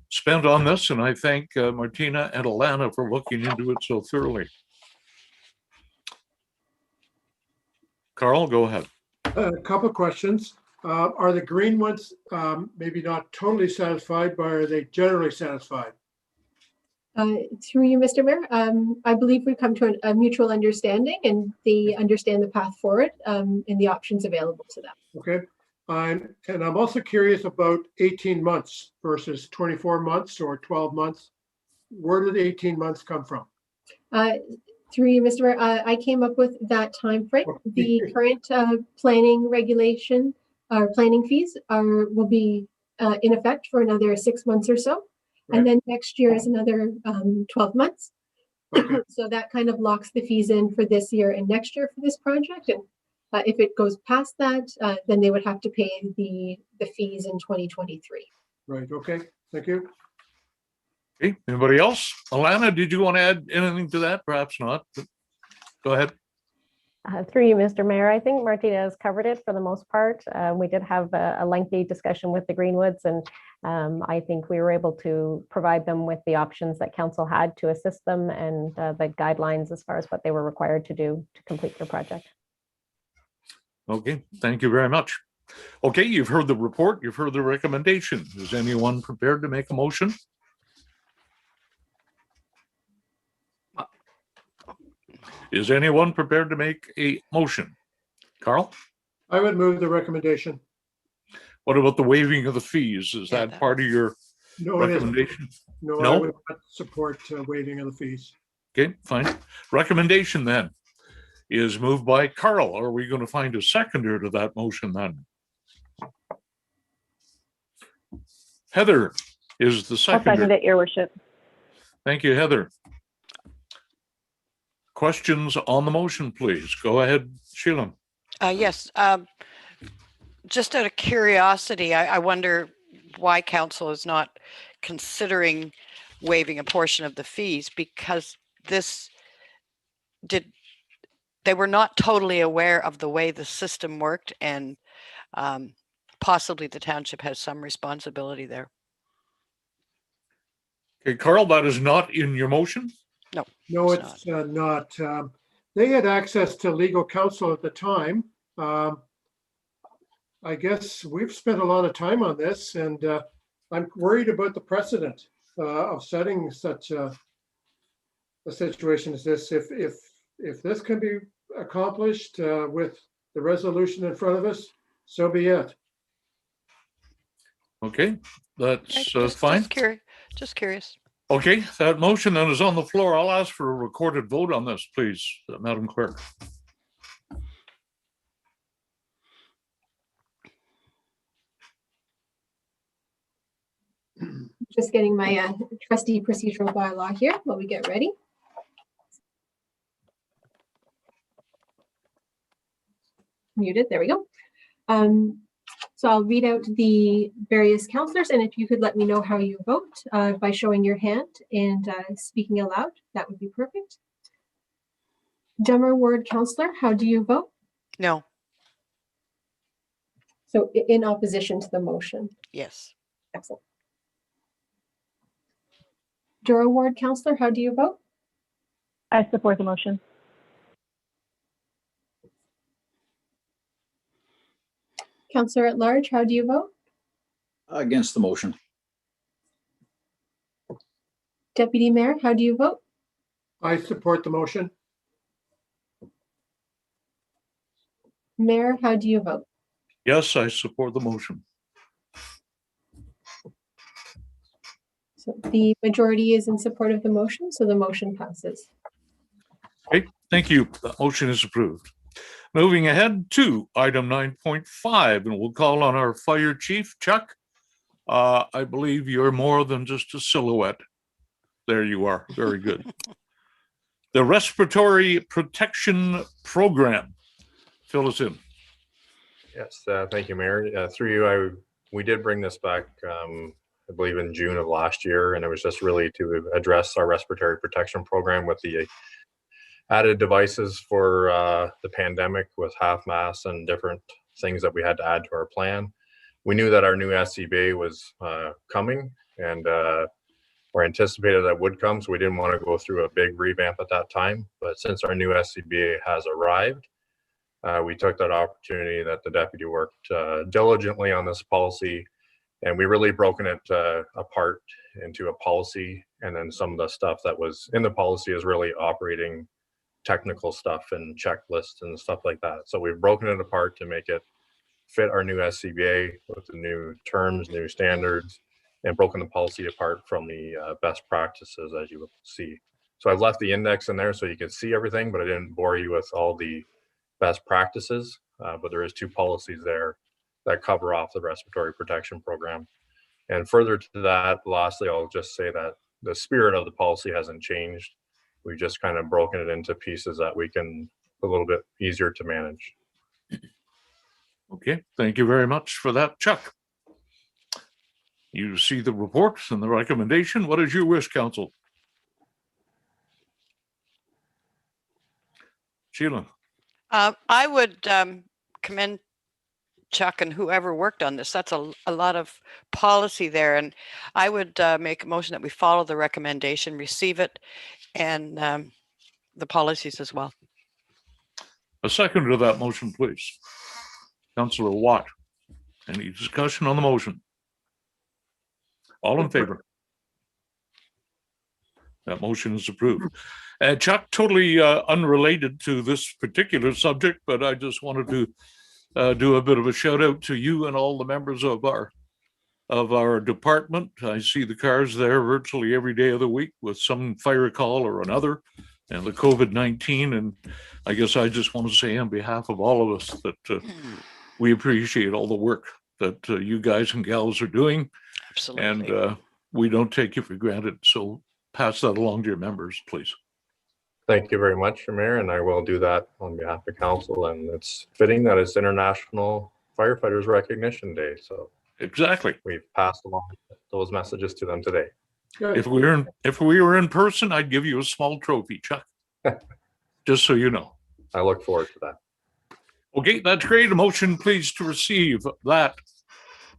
Speaker 1: spent on this, and I thank Martina and Alana for looking into it so thoroughly. Carl, go ahead.
Speaker 2: A couple of questions. Are the Greenwoods maybe not totally satisfied, but are they generally satisfied?
Speaker 6: Through you, Mr. Mayor, I believe we've come to a mutual understanding and they understand the path forward and the options available to them.
Speaker 2: Okay. And I'm also curious about 18 months versus 24 months or 12 months. Where did 18 months come from?
Speaker 6: Through you, Mr. Mayor, I came up with that time frame. The current planning regulation or planning fees will be in effect for another 6 months or so. Right. And then next year is another 12 months. Okay. So that kind of locks the fees in for this year and next year for this project. And if it goes past that, then they would have to pay the fees in 2023.
Speaker 2: Right. Okay. Thank you.
Speaker 1: Okay. Anybody else? Alana, did you want to add anything to that? Perhaps not. Go ahead.
Speaker 4: Through you, Mr. Mayor, I think Martina has covered it for the most part. We did have a lengthy discussion with the Greenwoods, and I think we were able to provide them with the options that council had to assist them and the guidelines as far as what they were required to do to complete their project.
Speaker 1: Okay, thank you very much. Okay, you've heard the report, you've heard the recommendation. Is anyone prepared to make a motion? Is anyone prepared to make a motion? Carl?
Speaker 2: I would move the recommendation.
Speaker 1: What about the waiving of the fees? Is that part of your recommendation?
Speaker 2: No, I would not support waiving of the fees.
Speaker 1: Okay, fine. Recommendation then is moved by Carl. Are we going to find a seconder to that motion then? Heather is the seconder.
Speaker 11: I'll second it, Your Worship.
Speaker 1: Thank you, Heather. Questions on the motion, please. Go ahead, Sheila.
Speaker 9: Yes. Just out of curiosity, I wonder why council is not considering waiving a portion of the fees, because they were not totally aware of the way the system worked, and possibly the township has some responsibility there.
Speaker 1: Okay, Carl, that is not in your motion?
Speaker 9: No.
Speaker 2: No, it's not. They had access to legal counsel at the time. I guess we've spent a lot of time on this, and I'm worried about the precedent of setting such a situation as this. If this can be accomplished with the resolution in front of us, so be it.
Speaker 1: Okay, that's fine.
Speaker 9: Just curious.
Speaker 1: Okay, that motion then is on the floor. I'll ask for a recorded vote on this, please, Madam Clerk.
Speaker 6: Just getting my trustee procedural bylaw here while we get ready. Muted, there we go. So I'll read out the various councillors, and if you could let me know how you vote by showing your hand and speaking aloud, that would be perfect. Dummer ward councillor, how do you vote?
Speaker 9: No.
Speaker 6: So in opposition to the motion.
Speaker 9: Yes.
Speaker 6: Excellent. Douro ward councillor, how do you vote?
Speaker 11: I support the motion.
Speaker 6: Councillor at large, how do you vote?
Speaker 10: Against the motion.
Speaker 6: Deputy Mayor, how do you vote?
Speaker 2: I support the motion.
Speaker 6: Mayor, how do you vote?
Speaker 1: Yes, I support the motion.
Speaker 6: So the majority is in support of the motion, so the motion passes.
Speaker 1: Okay, thank you. The motion is approved. Moving ahead to item 9.5, and we'll call on our fire chief, Chuck. I believe you're more than just a silhouette. There you are. Very good. The respiratory protection program. Fill us in.
Speaker 12: Yes, thank you, Mayor. Through you, we did bring this back, I believe in June of last year, and it was just really to address our respiratory protection program with the added devices for the pandemic with half masks and different things that we had to add to our plan. We knew that our new SCBA was coming, and or anticipated that would come, so we didn't want to go through a big revamp at that time. But since our new SCBA has arrived, we took that opportunity that the deputy worked diligently on this policy, and we really broken it apart into a policy, and then some of the stuff that was in the policy is really operating technical stuff and checklists and stuff like that. So we've broken it apart to make it fit our new SCBA with the new terms, new standards, and broken the policy apart from the best practices, as you will see. So I've left the index in there so you can see everything, but I didn't bore you with all the best practices, but there is 2 policies there that cover off the respiratory protection program. And further to that, lastly, I'll just say that the spirit of the policy hasn't changed. We've just kind of broken it into pieces that we can a little bit easier to manage.
Speaker 1: Okay, thank you very much for that, Chuck. You see the report and the recommendation. What is your wish, council? Sheila.
Speaker 9: I would commend Chuck and whoever worked on this. That's a lot of policy there. And I would make a motion that we follow the recommendation, receive it, and the policies as well.
Speaker 1: A second to that motion, please. Councillor Watt. Any discussion on the motion? All in favor? That motion is approved. Chuck, totally unrelated to this particular subject, but I just wanted to do a bit of a shout out to you and all the members of our department. I see the cars there virtually every day of the week with some fire call or another, and the COVID-19. And I guess I just want to say on behalf of all of us that we appreciate all the work that you guys and gals are doing.
Speaker 9: Absolutely.
Speaker 1: And we don't take you for granted. So pass that along to your members, please.
Speaker 12: Thank you very much, Mayor, and I will do that on behalf of council. And it's fitting that it's International Firefighters Recognition Day. So
Speaker 1: exactly,
Speaker 12: we've passed along those messages to them today.
Speaker 2: Good.
Speaker 1: If we were in person, I'd give you a small trophy, Chuck. Just so you know.
Speaker 12: I look forward to that.
Speaker 1: Okay, that's great. A motion, please, to receive that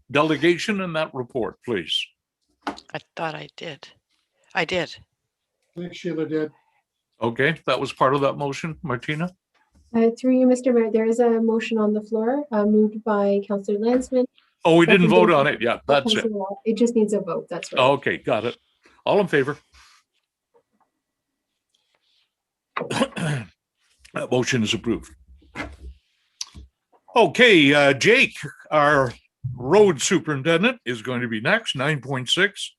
Speaker 1: delegation and that report, please.
Speaker 9: I thought I did. I did.
Speaker 2: I think Sheila did.
Speaker 1: Okay, that was part of that motion, Martina.
Speaker 6: Through you, Mr. Mayor, there is a motion on the floor moved by Councillor Landsman.
Speaker 1: Oh, we didn't vote on it yet. That's it.
Speaker 6: It just needs a vote. That's right.
Speaker 1: Okay, got it. All in favor? That motion is approved. Okay, Jake, our road superintendent is going to be next, 9.6,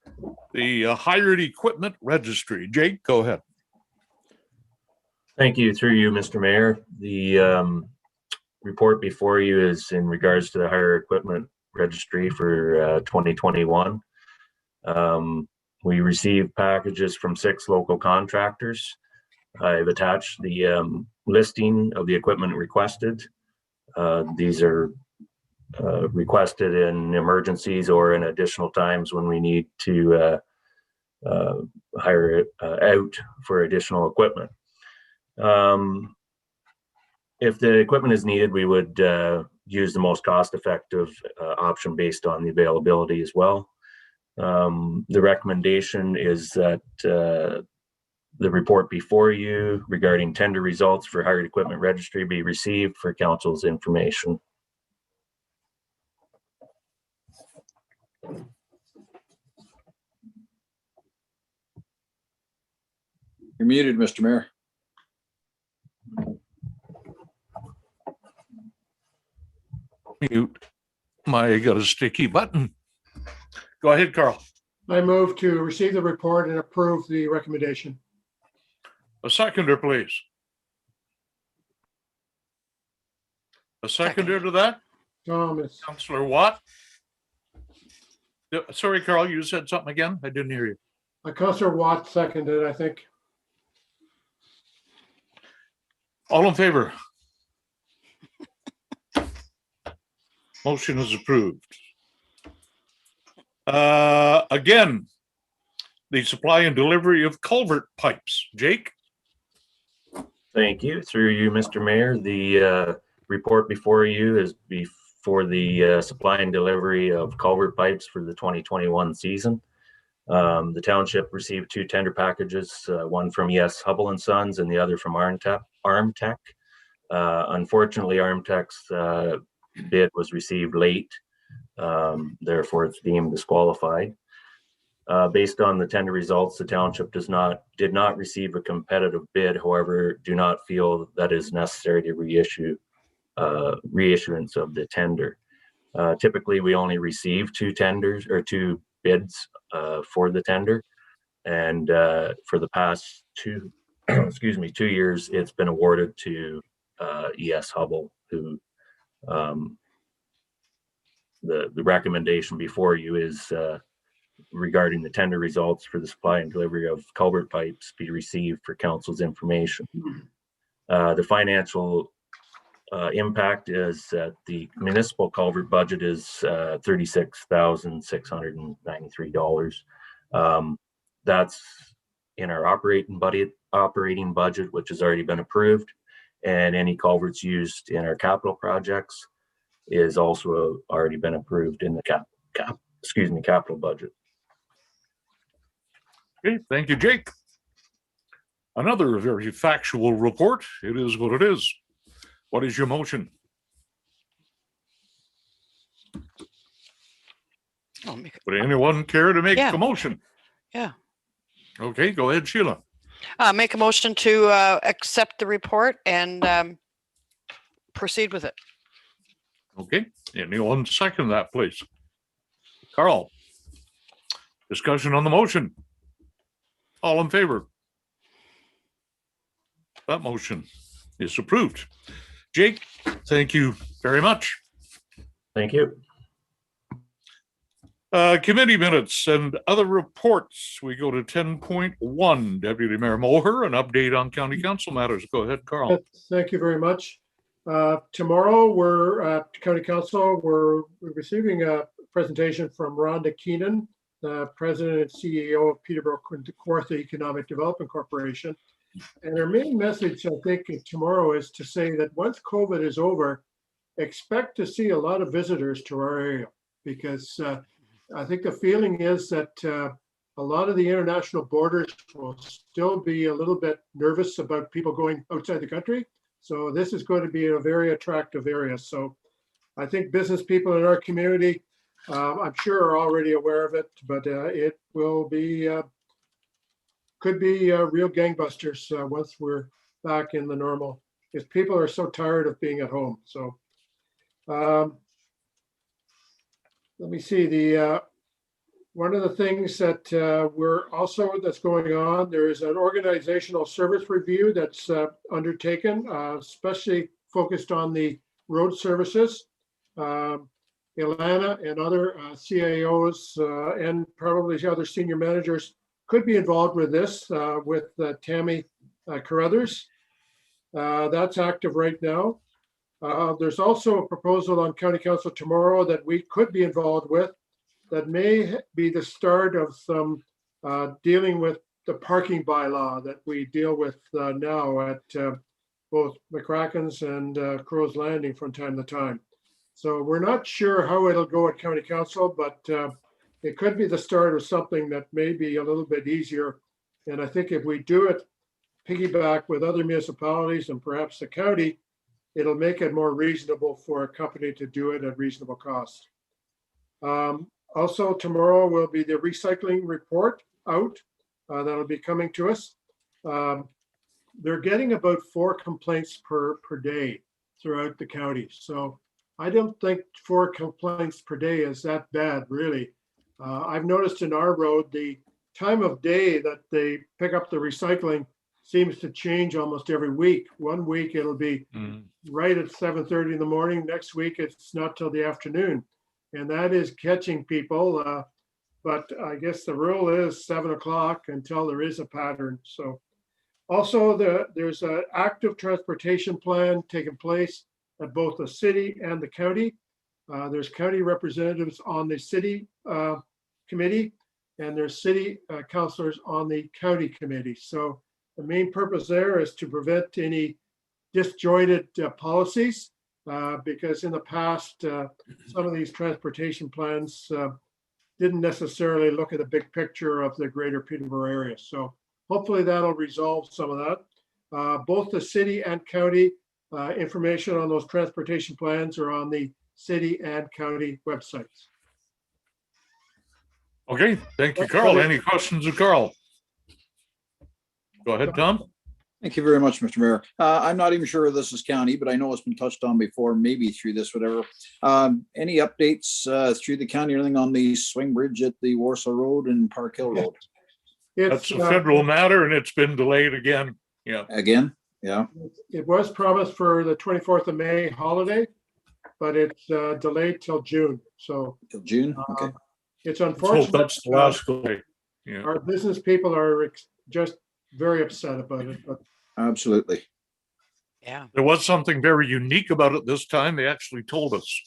Speaker 1: the hired equipment registry. Jake, go ahead.
Speaker 13: Thank you. Through you, Mr. Mayor. The report before you is in regards to the hire equipment registry for 2021. We received packages from 6 local contractors. I've attached the listing of the equipment requested. These are requested in emergencies or in additional times when we need to hire it out for additional equipment. If the equipment is needed, we would use the most cost-effective option based on the availability as well. The recommendation is that the report before you regarding tender results for hired equipment registry be received for council's information.
Speaker 10: You're muted, Mr. Mayor.
Speaker 1: Mute. I got a sticky button. Go ahead, Carl.
Speaker 2: I move to receive the report and approve the recommendation.
Speaker 1: A seconder, please. A seconder to that?
Speaker 2: Thomas.
Speaker 1: Councillor Watt? Sorry, Carl, you said something again? I didn't hear you.
Speaker 2: Councillor Watt seconded, I think.
Speaker 1: All in favor? Motion is approved. Again, the supply and delivery of culvert pipes. Jake?
Speaker 13: Thank you. Through you, Mr. Mayor. The report before you is for the supply and delivery of culvert pipes for the 2021 season. The township received 2 tender packages, one from ES Hubble & Sons and the other from Armtech. Unfortunately, Armtech's bid was received late, therefore it's deemed disqualified. Based on the tender results, the township did not receive a competitive bid. However, do not feel that is necessary to reissuance of the tender. Typically, we only receive 2 tenders or 2 bids for the tender, and for the past 2 years, it's been awarded to ES Hubble, who the recommendation before you is regarding the tender results for the supply and delivery of culvert pipes be received for council's information. The financial impact is that the municipal culvert budget is $36,693. That's in our operating budget, which has already been approved, and any culverts used in our capital projects is also already been approved in the capital budget.
Speaker 1: Okay, thank you, Jake. Another very factual report. It is what it is. What is your motion? Would anyone care to make a motion?
Speaker 9: Yeah.
Speaker 1: Okay, go ahead, Sheila.
Speaker 9: Make a motion to accept the report and proceed with it.
Speaker 1: Okay, anyone second that, please? Carl. Discussion on the motion. All in favor? That motion is approved. Jake, thank you very much.
Speaker 13: Thank you.
Speaker 1: Committee minutes and other reports. We go to 10.1. Deputy Mayor Moher, an update on county council matters. Go ahead, Carl.
Speaker 2: Thank you very much. Tomorrow, we're at County Council. We're receiving a presentation from Rhonda Keenan, the President and CEO of Peterborough Kawartha Economic Development Corporation. And our main message, I think, tomorrow is to say that once COVID is over, expect to see a lot of visitors to our area, because I think the feeling is that a lot of the international borders will still be a little bit nervous about people going outside the country. So this is going to be a very attractive area. So I think business people in our community, I'm sure are already aware of it, but it will be, could be real gangbusters once we're back in the normal, because people are so tired of being at home. So let me see, one of the things that that's going on, there is an organizational service review that's undertaken, especially focused on the road services. Ilana and other CAOs and probably other senior managers could be involved with this with Tammy Carruthers. That's active right now. There's also a proposal on County Council tomorrow that we could be involved with that may be the start of some dealing with the parking bylaw that we deal with now at both McCracken's and Crow's Landing from time to time. So we're not sure how it'll go at County Council, but it could be the start of something that may be a little bit easier. And I think if we do it piggyback with other municipalities and perhaps the county, it'll make it more reasonable for a company to do it at reasonable cost. Also tomorrow will be the recycling report out that'll be coming to us. They're getting about 4 complaints per day throughout the county. So I don't think 4 complaints per day is that bad, really. I've noticed in our road, the time of day that they pick up the recycling seems to change almost every week. One week it'll be right at 7:30 in the morning. Next week it's not till the afternoon. And that is catching people. But I guess the rule is 7 o'clock until there is a pattern. So also there's an active transportation plan taking place at both the city and the county. There's county representatives on the city committee, and there's city councilors on the county committee. So the main purpose there is to prevent any disjointed policies, because in the past, some of these transportation plans didn't necessarily look at the big picture of the greater Peterborough area. So hopefully that'll resolve some of that. Both the city and county information on those transportation plans are on the city and county websites.
Speaker 1: Okay, thank you, Carl. Any questions of Carl? Go ahead, Tom.
Speaker 10: Thank you very much, Mr. Mayor. I'm not even sure if this is county, but I know it's been touched on before, maybe through this, whatever. Any updates through the county, anything on the swing bridge at the Warsaw Road and Park Hill Road?
Speaker 1: That's a federal matter and it's been delayed again. Yeah.
Speaker 10: Again? Yeah.
Speaker 2: It was promised for the 24th of May holiday, but it's delayed till June. So
Speaker 10: till June. Okay.
Speaker 2: It's unfortunate.
Speaker 1: So that's the last delay. Yeah.
Speaker 2: Our business people are just very upset about it. But
Speaker 10: absolutely.
Speaker 9: Yeah.
Speaker 1: There was something very unique about it this time. They actually told us.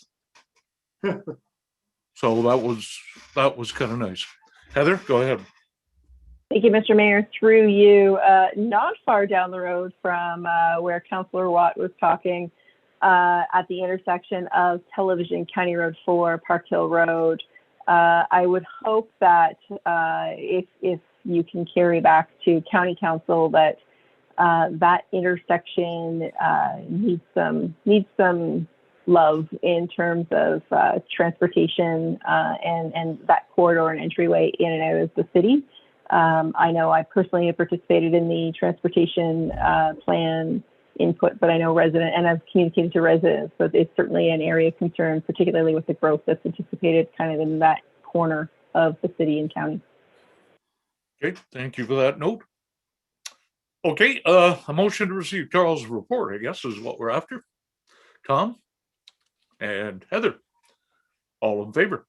Speaker 1: So that was kind of nice. Heather, go ahead.
Speaker 11: Thank you, Mr. Mayor. Through you, not far down the road from where Councillor Watt was talking, at the intersection of Television County Road 4, Park Hill Road, I would hope that if you can carry back to County Council that that intersection needs some love in terms of transportation and that corridor and entryway in and out of the city. I know I personally have participated in the transportation plan input, but I know and I've communicated to residents, so it's certainly an area of concern, particularly with the growth that's anticipated kind of in that corner of the city and county.
Speaker 1: Okay, thank you for that note. Okay, a motion to receive Charles' report, I guess, is what we're after. Tom and Heather, all in favor?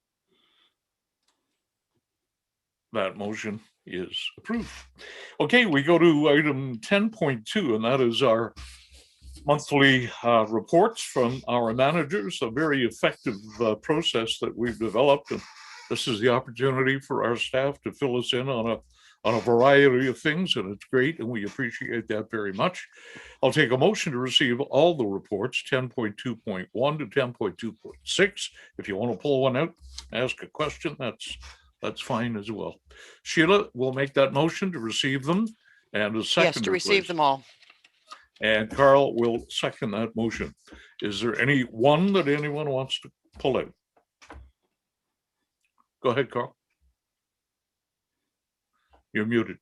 Speaker 1: That motion is approved. Okay, we go to item 10.2, and that is our monthly reports from our managers, a very effective process that we've developed. And this is the opportunity for our staff to fill us in on a variety of things, and it's great, and we appreciate that very much. I'll take a motion to receive all the reports, 10.2.1 to 10.2.6. If you want to pull one out, ask a question, that's fine as well. Sheila will make that motion to receive them, and a second.
Speaker 9: Yes, to receive them all.
Speaker 1: And Carl will second that motion. Is there any one that anyone wants to pull out? Go ahead, Carl. You're muted.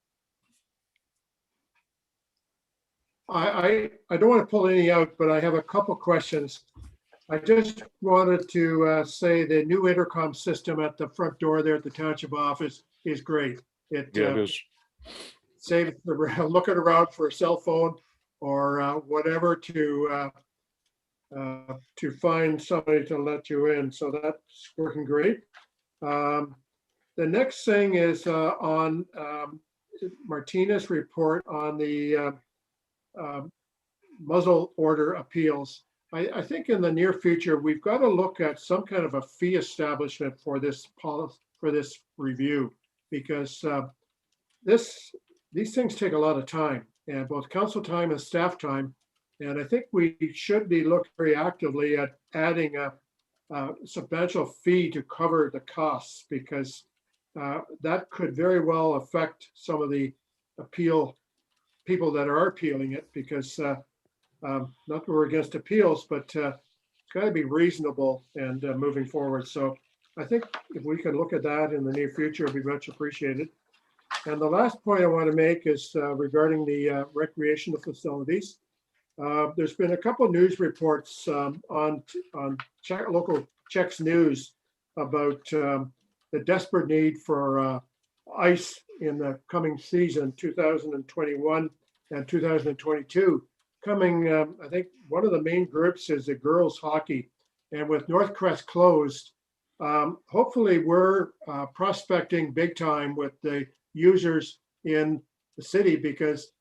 Speaker 2: I don't want to pull any out, but I have a couple questions. I just wanted to say the new intercom system at the front door there at the township office is great. It
Speaker 1: Yeah, it is.
Speaker 2: saves looking around for a cell phone or whatever to find somebody to let you in. So that's working great. The next thing is on Martina's report on the muzzle order appeals. I think in the near future, we've got to look at some kind of a fee establishment for this policy, for this review, because these things take a lot of time, and both council time and staff time. And I think we should be looking very actively at adding a substantial fee to cover the costs, because that could very well affect some of the people that are appealing it, because not that we're against appeals, but it's got to be reasonable and moving forward. So I think if we can look at that in the near future, it'd be much appreciated. And the last point I want to make is regarding the recreational facilities. There's been a couple of news reports on local Czechs News about the desperate need for ice in the coming season, 2021 and 2022. Coming, I think one of the main groups is the girls hockey. And with North Crest closed, hopefully we're prospecting big time with the users in the city, because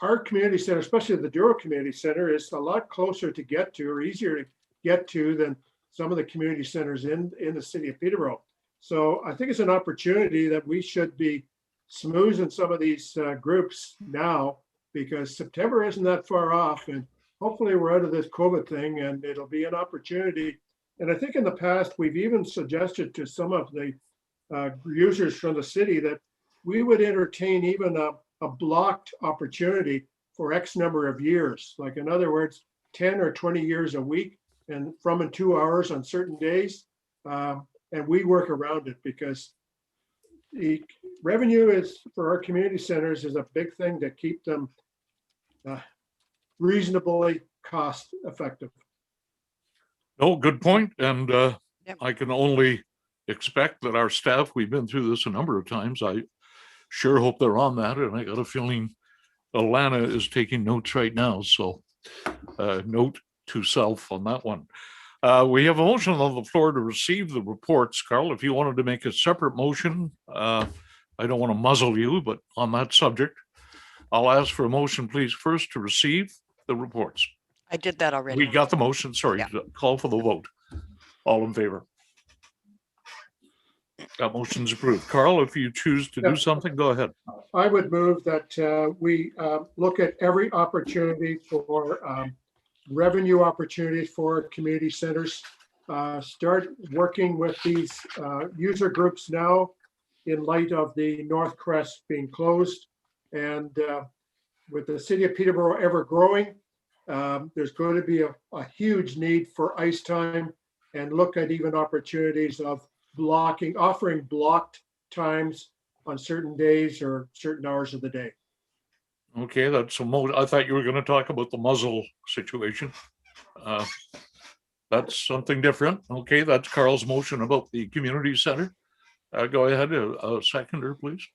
Speaker 2: our community center, especially the Douro Community Center, is a lot closer to get to, or easier to get to, than some of the community centers in the city of Peterborough. So I think it's an opportunity that we should be smoothing some of these groups now, because September isn't that far off, and hopefully we're out of this COVID thing and it'll be an opportunity. And I think in the past, we've even suggested to some of the users from the city that we would entertain even a blocked opportunity for X number of years. Like, in other words, 10 or 20 years a week, and from and 2 hours on certain days. And we work around it, because the revenue is for our community centers is a big thing to keep them reasonably cost effective.
Speaker 1: No, good point. And I can only expect that our staff, we've been through this a number of times. I sure hope they're on that. And I got a feeling Alana is taking notes right now. So note to self on that one. We have a motion on the floor to receive the reports. Carl, if you wanted to make a separate motion, I don't want to muzzle you, but on that subject, I'll ask for a motion, please, first to receive the reports.
Speaker 9: I did that already.
Speaker 1: We got the motion. Sorry,
Speaker 9: Yeah.
Speaker 1: Call for the vote. All in favor? That motion's approved. Carl, if you choose to do something, go ahead.
Speaker 2: I would move that we look at every opportunity for revenue opportunities for community centers. Start working with these user groups now in light of the North Crest being closed, and with the city of Peterborough ever growing, there's going to be a huge need for ice time, and look at even opportunities of offering blocked times on certain days or certain hours of the day.
Speaker 1: Okay, that's I thought you were going to talk about the muzzle situation. That's something different. Okay, that's Carl's motion about the community center. Go ahead, a seconder, please.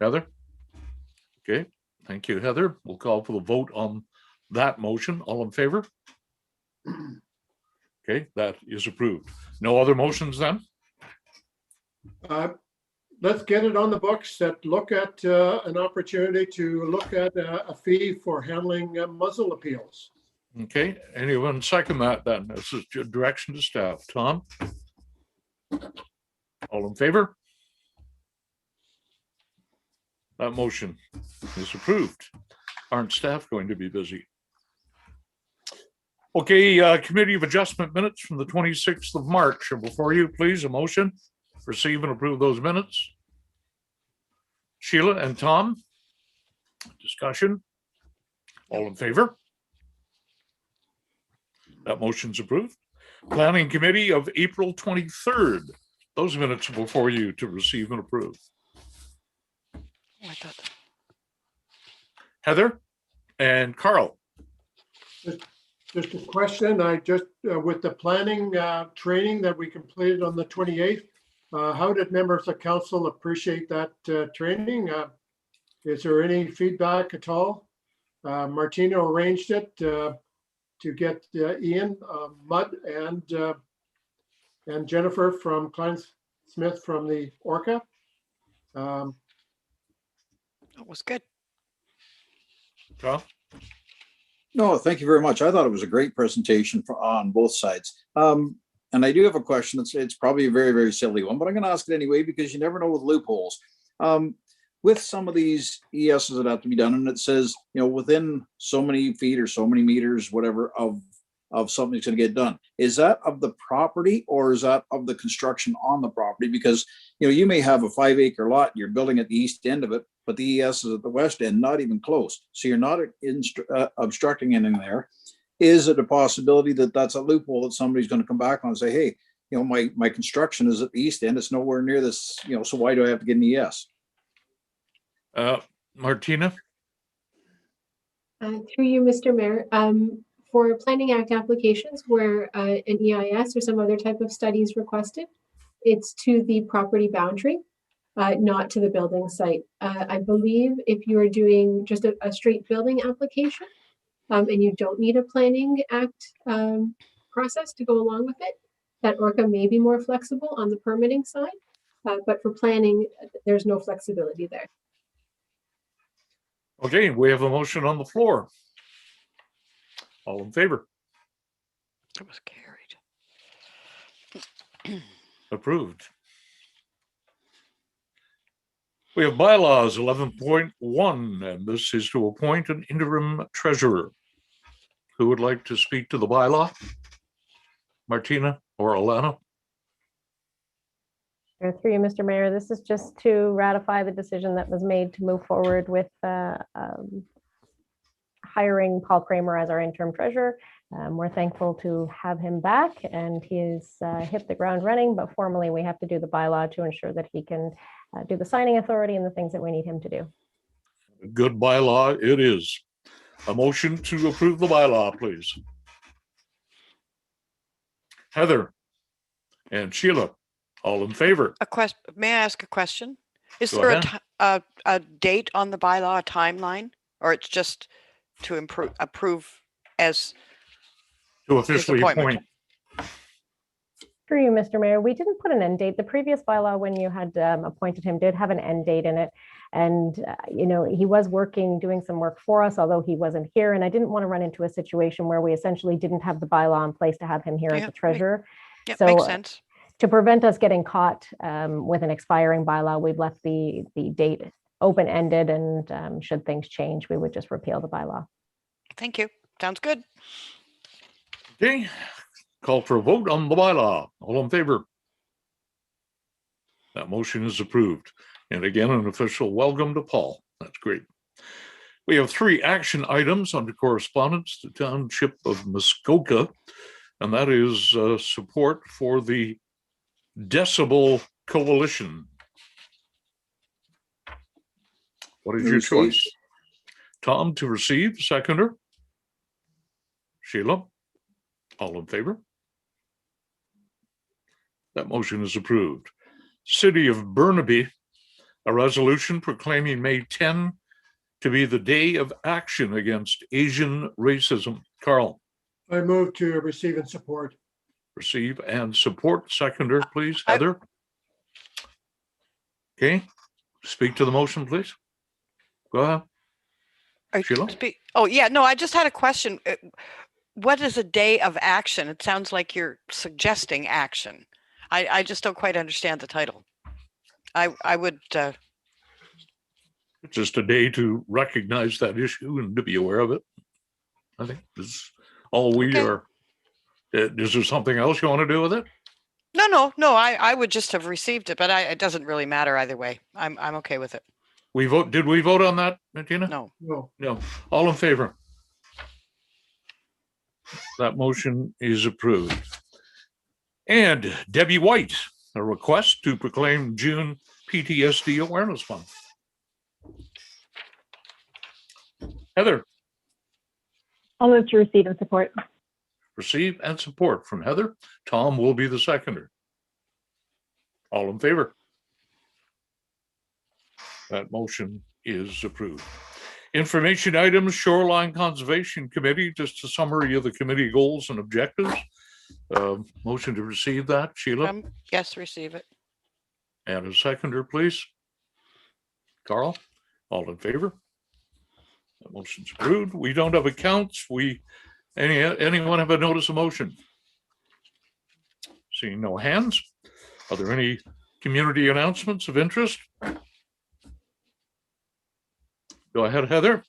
Speaker 1: Heather? Okay, thank you, Heather. We'll call for the vote on that motion. All in favor? Okay, that is approved. No other motions then?
Speaker 2: Let's get it on the books that look at an opportunity to look at a fee for handling muzzle appeals.
Speaker 1: Okay, anyone second that then? This is direction to staff. Tom? All in favor? That motion is approved. Aren't staff going to be busy? Okay, Committee of Adjustment minutes from the 26th of March. And before you, please, a motion. Receive and approve those minutes. Sheila and Tom, discussion. All in favor? That motion's approved. Planning Committee of April 23rd. Those minutes are before you to receive and approve.
Speaker 9: Oh, I thought
Speaker 1: Heather and Carl.
Speaker 2: Just a question, I just, with the planning training that we completed on the 28th, how did members of council appreciate that training? Is there any feedback at all? Martina arranged it to get Ian, Mudd, and Jennifer from Klein Smith from the Orca.
Speaker 9: That was good.
Speaker 1: Tom?
Speaker 10: No, thank you very much. I thought it was a great presentation on both sides. And I do have a question. It's probably a very, very silly one, but I'm going to ask it anyway because you never know with loopholes. With some of these ESs that have to be done, and it says, within so many feet or so many meters, whatever, of something that's going to get done. Is that of the property or is that of the construction on the property? Because, you may have a 5-acre lot, you're building at the east end of it, but the ES is at the west end, not even close. So you're not obstructing anything there. Is it a possibility that that's a loophole that somebody's going to come back on and say, hey, my construction is at the east end, it's nowhere near this, so why do I have to get an ES?
Speaker 1: Martina?
Speaker 6: Through you, Mr. Mayor, for Planning Act applications where an EIS or some other type of study is requested, it's to the property boundary, not to the building site. I believe if you are doing just a straight building application and you don't need a Planning Act process to go along with it, that ORCA may be more flexible on the permitting side, but for planning, there's no flexibility there.
Speaker 1: Okay, we have a motion on the floor. All in favor?
Speaker 9: It was carried.
Speaker 1: Approved. We have bylaws 11.1, and this is to appoint an interim treasurer. Who would like to speak to the bylaw? Martina or Alana?
Speaker 4: Through you, Mr. Mayor, this is just to ratify the decision that was made to move forward with hiring Paul Kramer as our interim treasurer. We're thankful to have him back, and he's hit the ground running, but formally we have to do the bylaw to ensure that he can do the signing authority and the things that we need him to do.
Speaker 1: Good bylaw it is. A motion to approve the bylaw, please. Heather and Sheila, all in favor?
Speaker 9: May I ask a question? Is
Speaker 1: Go
Speaker 9: there
Speaker 1: ahead.
Speaker 9: a date on the bylaw, a timeline, or it's just to approve as
Speaker 1: To officially
Speaker 9: appointment.
Speaker 1: appoint.
Speaker 4: Through you, Mr. Mayor, we didn't put an end date. The previous bylaw, when you had appointed him, did have an end date in it. And, he was doing some work for us, although he wasn't here. And I didn't want to run into a situation where we essentially didn't have the bylaw in place to have him here as the treasurer.
Speaker 9: Yeah,
Speaker 4: So
Speaker 9: makes sense.
Speaker 4: to prevent us getting caught with an expiring bylaw, we've left the date open-ended, and should things change, we would just repeal the bylaw.
Speaker 9: Thank you. Sounds good.
Speaker 1: Okay, call for a vote on the bylaw. All in favor? That motion is approved. And again, an official welcome to Paul. That's great. We have 3 action items under correspondence to Township of Muskoka, and that is support for the Decibel Coalition. What is your choice? Tom to receive, seconder. Sheila, all in favor? That motion is approved. City of Burnaby, a resolution proclaiming May 10 to be the day of action against Asian racism. Carl,
Speaker 2: I move to receive and support.
Speaker 1: receive and support. Seconder, please. Heather. Okay, speak to the motion, please. Go ahead. Sheila?
Speaker 9: Oh, yeah, no, I just had a question. What is a day of action? It sounds like you're suggesting action. I just don't quite understand the title. I would.
Speaker 1: It's just a day to recognize that issue and to be aware of it. I think this is all we are. Is there something else you want to do with it?
Speaker 9: No. I would just have received it, but it doesn't really matter either way. I'm okay with it.
Speaker 1: We vote. Did we vote on that, Martina?
Speaker 9: No.
Speaker 2: No.
Speaker 1: All in favor? That motion is approved. And Debbie White, a request to proclaim June PTSD Awareness Month. Heather.
Speaker 11: I'll move to receive and support.
Speaker 1: Receive and support from Heather. Tom will be the seconder. All in favor? That motion is approved. Information items, Shoreline Conservation Committee, just a summary of the committee goals and objectives. Motion to receive that, Sheila,
Speaker 9: Yes, receive it.
Speaker 1: and a seconder, please. Carl, all in favor? That motion's approved. We don't have accounts. Anyone have a notice of motion? Seeing no hands. Are there any community announcements of interest? Go ahead, Heather.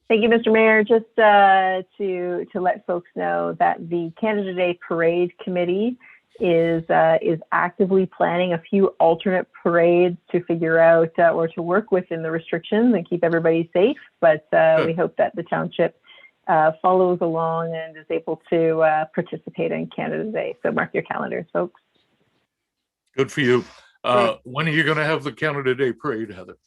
Speaker 11: Thank you, Mr. Mayor. Just to let folks know that the Canada Day Parade Committee is actively planning a few alternate parades to figure out or to work within the restrictions and keep everybody safe. But we hope that the township follows along and is able to participate in Canada Day. So mark your calendars, folks.
Speaker 1: Good for you. When are you going to have the Canada Day Parade, Heather?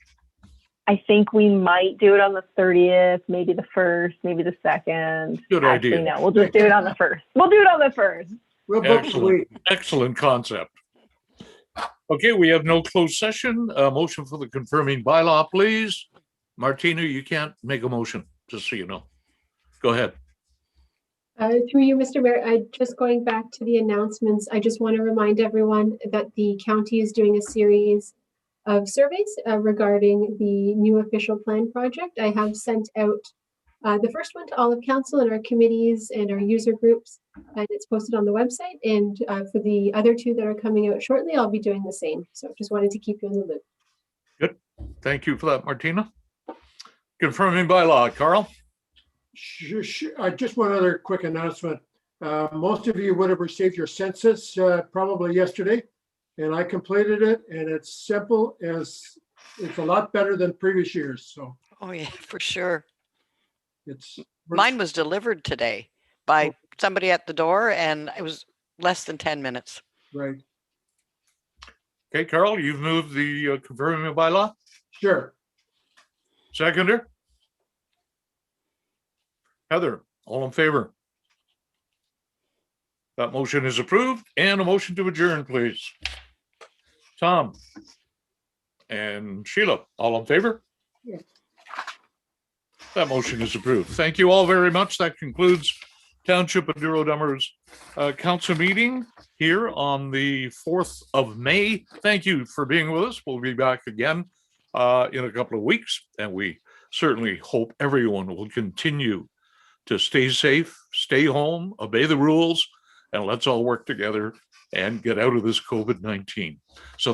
Speaker 11: I think we might do it on the 30th, maybe the 1st, maybe the 2nd.
Speaker 1: Good idea.
Speaker 11: No, we'll just do it on the 1st. We'll do it on the 1st.
Speaker 2: We'll book the week.
Speaker 1: Excellent concept. Okay, we have no closed session. Motion for the confirming bylaw, please. Martina, you can't make a motion, just so you know. Go ahead.
Speaker 6: Through you, Mr. Mayor, just going back to the announcements, I just want to remind everyone that the county is doing a series of surveys regarding the new official plan project. I have sent out the first one to all of council and our committees and our user groups, and it's posted on the website. And for the other two that are coming out shortly, I'll be doing the same. So just wanted to keep you in the loop.
Speaker 1: Good. Thank you for that, Martina. Confirming bylaw, Carl.
Speaker 2: Just one other quick announcement. Most of you would have received your census probably yesterday, and I completed it, and it's simple as it's a lot better than previous years. So.
Speaker 9: Oh yeah, for sure.
Speaker 2: It's
Speaker 9: mine was delivered today by somebody at the door, and it was less than 10 minutes.
Speaker 2: Right.
Speaker 1: Okay, Carl, you've moved the confirming bylaw?
Speaker 2: Sure.
Speaker 1: Seconder? Heather, all in favor? That motion is approved, and a motion to adjourn, please. Tom and Sheila, all in favor?
Speaker 2: Yes.
Speaker 1: That motion is approved. Thank you all very much. That concludes Township of Douro-Dummer's council meeting here on the 4th of May. Thank you for being with us. We'll be back again in a couple of weeks, and we certainly hope everyone will continue to stay safe, stay home, obey the rules, and let's all work together and get out of this COVID-19. So